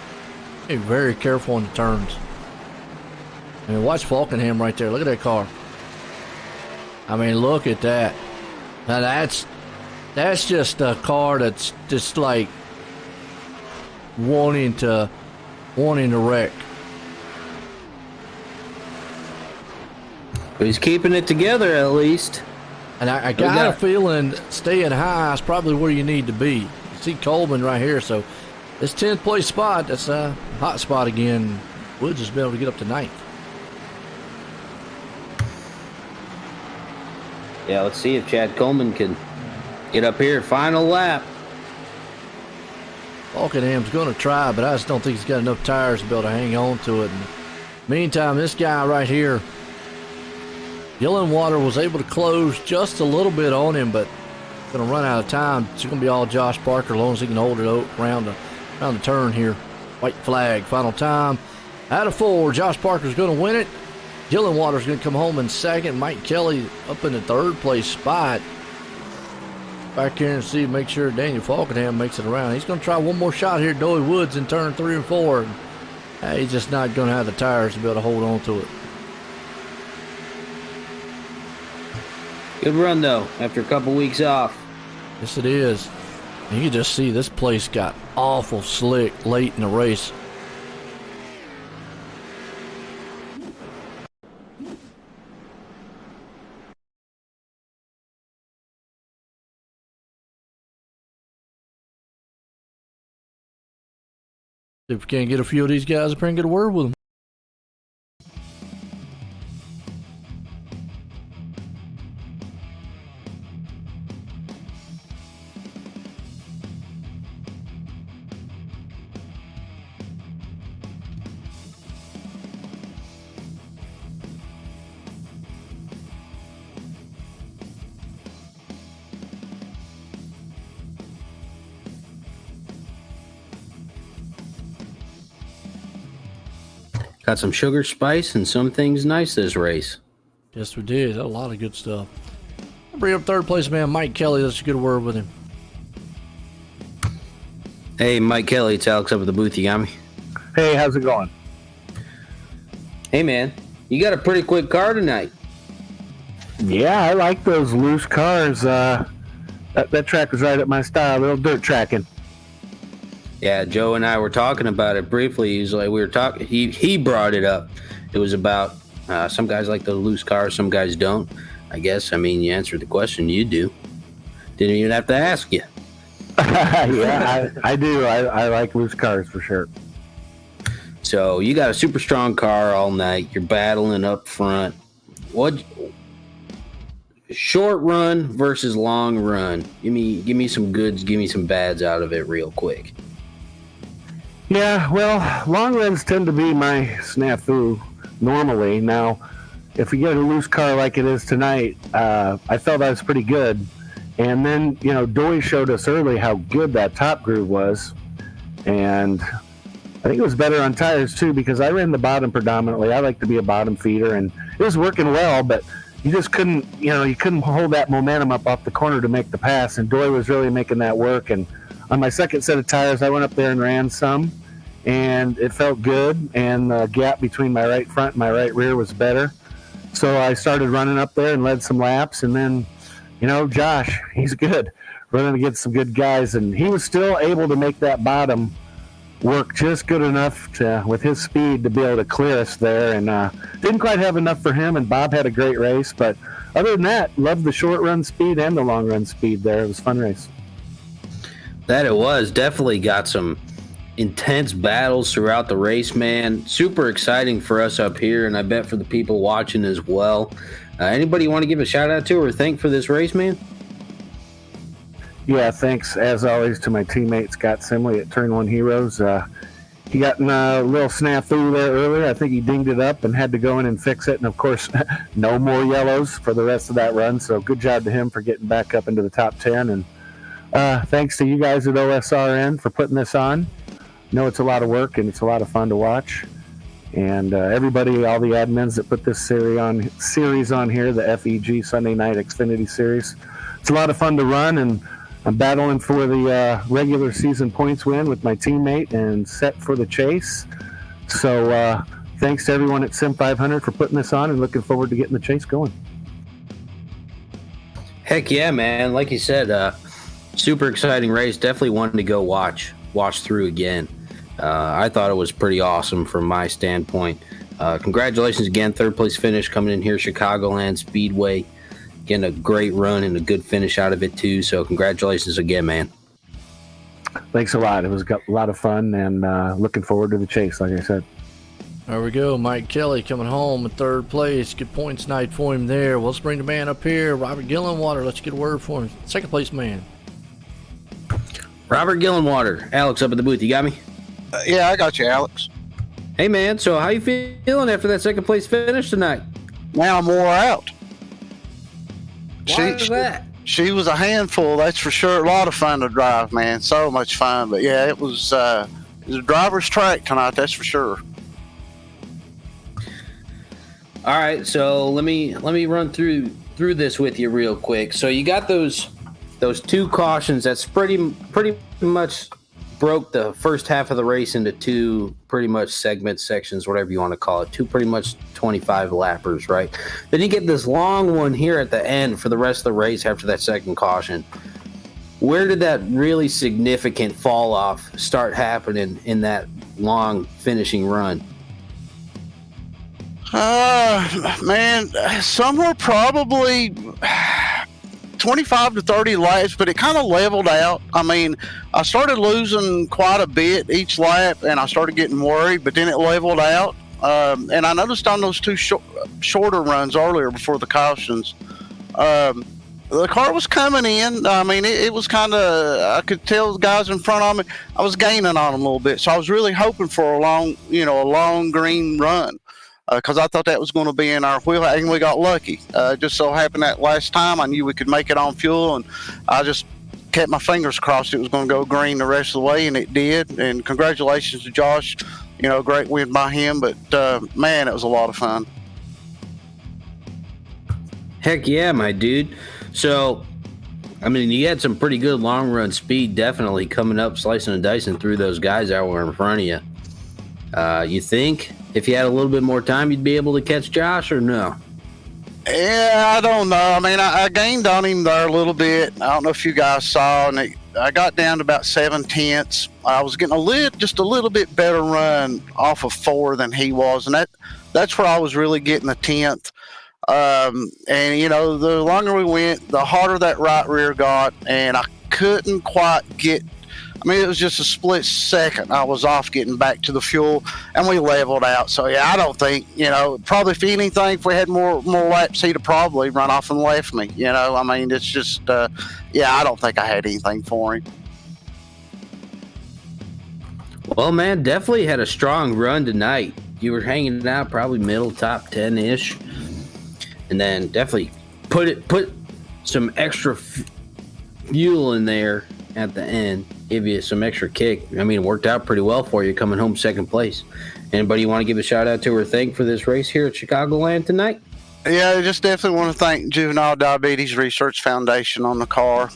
Be very careful on the turns. Watch Falkenham right there. Look at that car. Look at that. Now that's just a car that's just like wanting to wreck. But he's keeping it together at least. And I got a feeling staying high is probably where you need to be. You see Coleman right here, so this 10th place spot, that's a hot spot again. Woods has been able to get up to 9th. Yeah, let's see if Chad Coleman can get up here. Final lap. Falkenham's going to try, but I just don't think he's got enough tires to be able to hang on to it. And meantime, this guy right here, Gillenwater was able to close just a little bit on him, but going to run out of time. It's going to be all Josh Parker as long as he can hold it around the turn here. White flag, final time. Out of 4, Josh Parker's going to win it. Gillenwater's going to come home in 2nd. Mike Kelly up in the 3rd place spot. Back here and make sure Daniel Falkenham makes it around. He's going to try one more shot here at Dowie Woods in turn 3 and 4. He's just not going to have the tires to be able to hold on to it. Good run, though, after a couple weeks off. Yes, it is. You can just see this place got awful slick late in the race. If we can't get a few of these guys up here and get a word with them. Got some sugar spice and some things nice this race. Yes, we did. A lot of good stuff. I'll bring up third place man Mike Kelly. Let's get a word with him. Hey, Mike Kelly, it's Alex up at the booth. You got me? Hey, how's it going? Hey, man, you got a pretty quick car tonight. Yeah, I like those loose cars. That track was right up my style, little dirt tracking. Yeah, Joe and I were talking about it briefly. He was like, we were talking. He brought it up. It was about some guys like the loose cars, some guys don't. I guess. I mean, you answered the question. You do. Didn't even have to ask you. Yeah, I do. I like loose cars for sure. So you got a super strong car all night. You're battling up front. What? Short run versus long run. Give me some goods. Give me some bads out of it real quick. Yeah, well, long runs tend to be my snafu normally. Now, if we get a loose car like it is tonight, I felt I was pretty good. And then, Doy showed us early how good that top groove was. And I think it was better on tires, too, because I ran the bottom predominantly. I like to be a bottom feeder, and it was working well, but you just couldn't, you couldn't hold that momentum up off the corner to make the pass. And Doy was really making that work. And on my second set of tires, I went up there and ran some, and it felt good. And the gap between my right front and my right rear was better. So I started running up there and led some laps. And then, Josh, he's good, running against some good guys. And he was still able to make that bottom work just good enough to, with his speed, to be able to clear us there. And didn't quite have enough for him. And Bob had a great race. But other than that, loved the short run speed and the long run speed there. It was a fun race. That it was. Definitely got some intense battles throughout the race, man. Super exciting for us up here, and I bet for the people watching as well. Anybody you want to give a shout out to or thank for this race, man? Yeah, thanks as always to my teammate Scott Simley at Turn 1 Heroes. He got in a little snafu there earlier. I think he dinged it up and had to go in and fix it. And, of course, no more yellows for the rest of that run. So good job to him for getting back up into the top 10. And thanks to you guys at OSRN for putting this on. I know it's a lot of work and it's a lot of fun to watch. And everybody, all the admins that put this series on here, the FEG Sunday Night Xfinity Series. It's a lot of fun to run, and I'm battling for the regular season points win with my teammate and set for the chase. So thanks to everyone at Sim500 for putting this on, and looking forward to getting the chase going. Heck yeah, man. Like you said, super exciting race. Definitely wanted to go watch through again. I thought it was pretty awesome from my standpoint. Congratulations again. Third place finish coming in here, Chicagoland Speedway. Getting a great run and a good finish out of it too. So congratulations again, man. Thanks a lot. It was a lot of fun, and looking forward to the chase, like I said. There we go. Mike Kelly coming home in third place. Good points night for him there. Well, let's bring the man up here, Robert Gillenwater. Let's get a word for him. Second place man. Robert Gillenwater. Alex up at the booth. You got me? Yeah, I got you, Alex. Hey, man. So how you feeling after that second place finish tonight? Now I'm wore out. Why is that? She was a handful, that's for sure. A lot of fun to drive, man. So much fun. But yeah, it was a driver's track tonight, that's for sure. All right, so let me run through this with you real quick. So you got those two cautions. That's pretty much broke the first half of the race into two pretty much sections, whatever you want to call it, two pretty much 25 lappers, right? Then you get this long one here at the end for the rest of the race after that second caution. Where did that really significant fall off start happening in that long finishing run? Man, somewhere probably 25 to 30 laps, but it kind of leveled out. I mean, I started losing quite a bit each lap, and I started getting worried, but then it leveled out. And I noticed on those two shorter runs earlier before the cautions, the car was coming in. I mean, it was kind of, I could tell the guys in front of me, I was gaining on them a little bit. So I was really hoping for a long green run. Because I thought that was going to be in our wheel, and we got lucky. Just so happened that last time I knew we could make it on fuel, and I just kept my fingers crossed it was going to go green the rest of the way, and it did. And congratulations to Josh. Great win by him, but man, it was a lot of fun. Heck yeah, my dude. So, I mean, you had some pretty good long run speed, definitely coming up, slicing and dicing through those guys that were in front of you. You think if you had a little bit more time, you'd be able to catch Josh, or no? Yeah, I don't know. I mean, I gained on him there a little bit. I don't know if you guys saw, and I got down to about 7/10. I was getting just a little bit better run off of 4 than he was, and that's where I was really getting a 10th. And the longer we went, the harder that right rear got, and I couldn't quite get. I mean, it was just a split second. I was off getting back to the fuel, and we leveled out. So, yeah, I don't think, probably if anything, if we had more laps, he'd have probably run off and left me. I mean, it's just, I don't think I had anything for him. Well, man, definitely had a strong run tonight. You were hanging out probably middle, top 10-ish. And then definitely put some extra fuel in there at the end. Give you some extra kick. I mean, it worked out pretty well for you coming home second place. Anybody you want to give a shout out to or thank for this race here at Chicagoland tonight? Yeah, I just definitely want to thank Juvenile Diabetes Research Foundation on the car.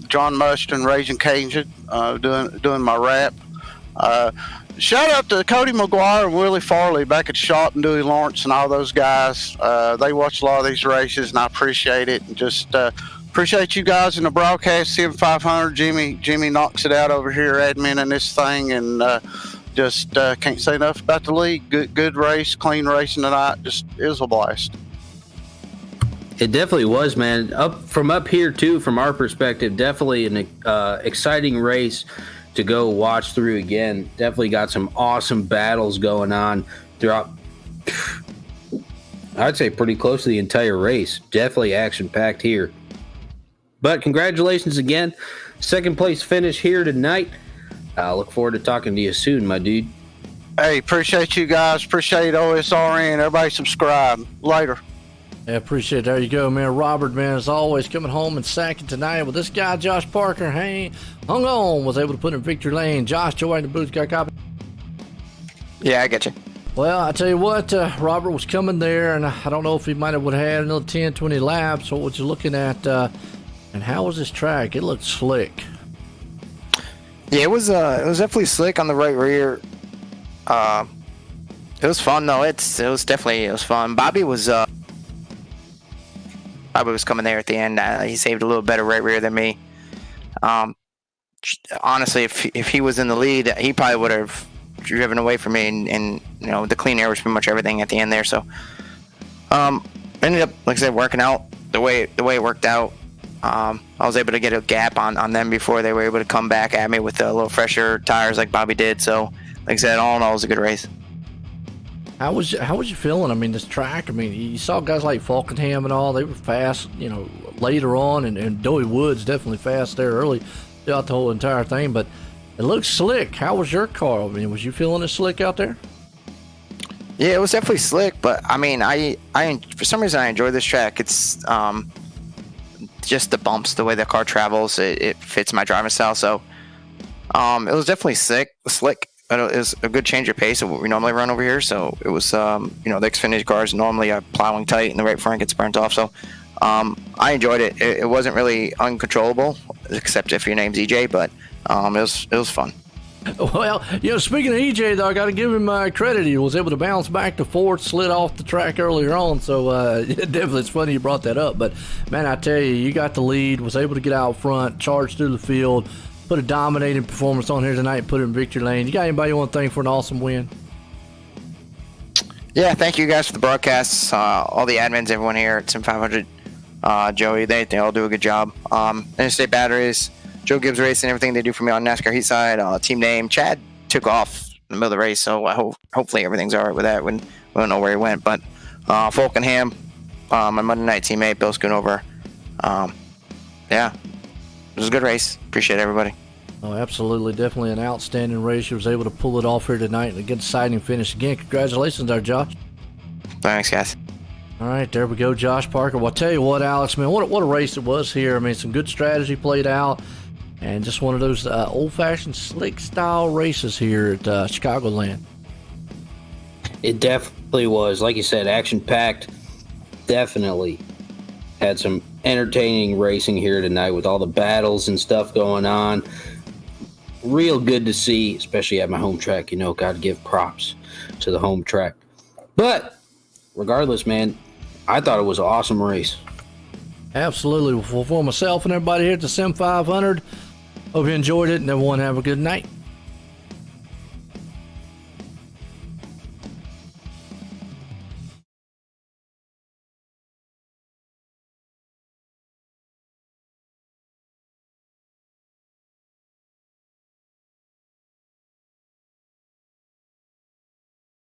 John Must and Raging Cajun doing my wrap. Shout out to Cody McGuire and Willie Farley back at shop, and Dewey Lawrence and all those guys. They watch a lot of these races, and I appreciate it. And just appreciate you guys in the broadcast. Sim500, Jimmy knocks it out over here, adminning this thing, and just can't say enough about the league. Good race, clean racing tonight. It was a blast. It definitely was, man. Up here too, from our perspective, definitely an exciting race to go watch through again. Definitely got some awesome battles going on throughout, I'd say pretty close to the entire race. Definitely action-packed here. But congratulations again. Second place finish here tonight. I look forward to talking to you soon, my dude. Hey, appreciate you guys. Appreciate OSRN. Everybody subscribe. Later. Yeah, appreciate it. There you go, man. Robert, man, as always, coming home and second tonight with this guy, Josh Parker. Hung on, was able to put in victory lane. Josh, Joe in the booth, got a copy? Yeah, I get you. Well, I tell you what, Robert was coming there, and I don't know if he might have would have had another 10, 20 laps. What was you looking at, and how was this track? It looked slick. Yeah, it was definitely slick on the right rear. It was fun though. It was fun. Bobby was coming there at the end. He saved a little better right rear than me. Honestly, if he was in the lead, he probably would have driven away from me, and the clean air was pretty much everything at the end there. So ended up, like I said, working out the way it worked out. I was able to get a gap on them before they were able to come back at me with a little fresher tires like Bobby did. So, like I said, all in all, it was a good race. How was you feeling? I mean, this track, I mean, you saw guys like Falkenham and all, they were fast, later on, and Doey Woods definitely fast there early throughout the whole entire thing, but it looks slick. How was your car? I mean, was you feeling it slick out there? Yeah, it was definitely slick, but I mean, I for some reason I enjoy this track. It's just the bumps, the way the car travels, it fits my driving style. So it was definitely slick. But it was a good change of pace of what we normally run over here. So it was, the Xfinity cars normally are plowing tight and the right front gets burnt off. So I enjoyed it. It wasn't really uncontrollable, except if your name's EJ. But It was fun. Well, speaking of EJ, though, I got to give him credit. He was able to bounce back to fourth, slid off the track earlier on. So definitely, it's funny you brought that up. But man, I tell you, you got the lead, was able to get out front, charge through the field, put a dominating performance on here tonight, and put it in victory lane. You got anybody you want to thank for an awesome win? Yeah, thank you guys for the broadcasts, all the admins, everyone here at Sim500, Joey, they all do a good job. Interstate Batteries, Joe Gibbs Racing, everything they do for me on NASCAR Heat side, team name, Chad took off in the middle of the race, so I hopefully everything's all right with that. We don't know where he went, but Falkenham, my Monday night teammate, Bill Schoonover. Yeah, it was a good race. Appreciate everybody. Oh, absolutely. Definitely an outstanding race. You was able to pull it off here tonight and a good exciting finish. Again, congratulations there, Josh. Thanks, guys. All right, there we go, Josh Parker. Well, I'll tell you what, Alex, man, what a race it was here. I mean, some good strategy played out, and just one of those old-fashioned slick-style races here at Chicagoland. It definitely was. Like you said, action-packed. Definitely had some entertaining racing here tonight with all the battles and stuff going on. Real good to see, especially at my home track. Got to give props to the home track. But regardless, man, I thought it was an awesome race. Absolutely. For myself and everybody here at the Sim500, hope you enjoyed it, and everyone have a good night.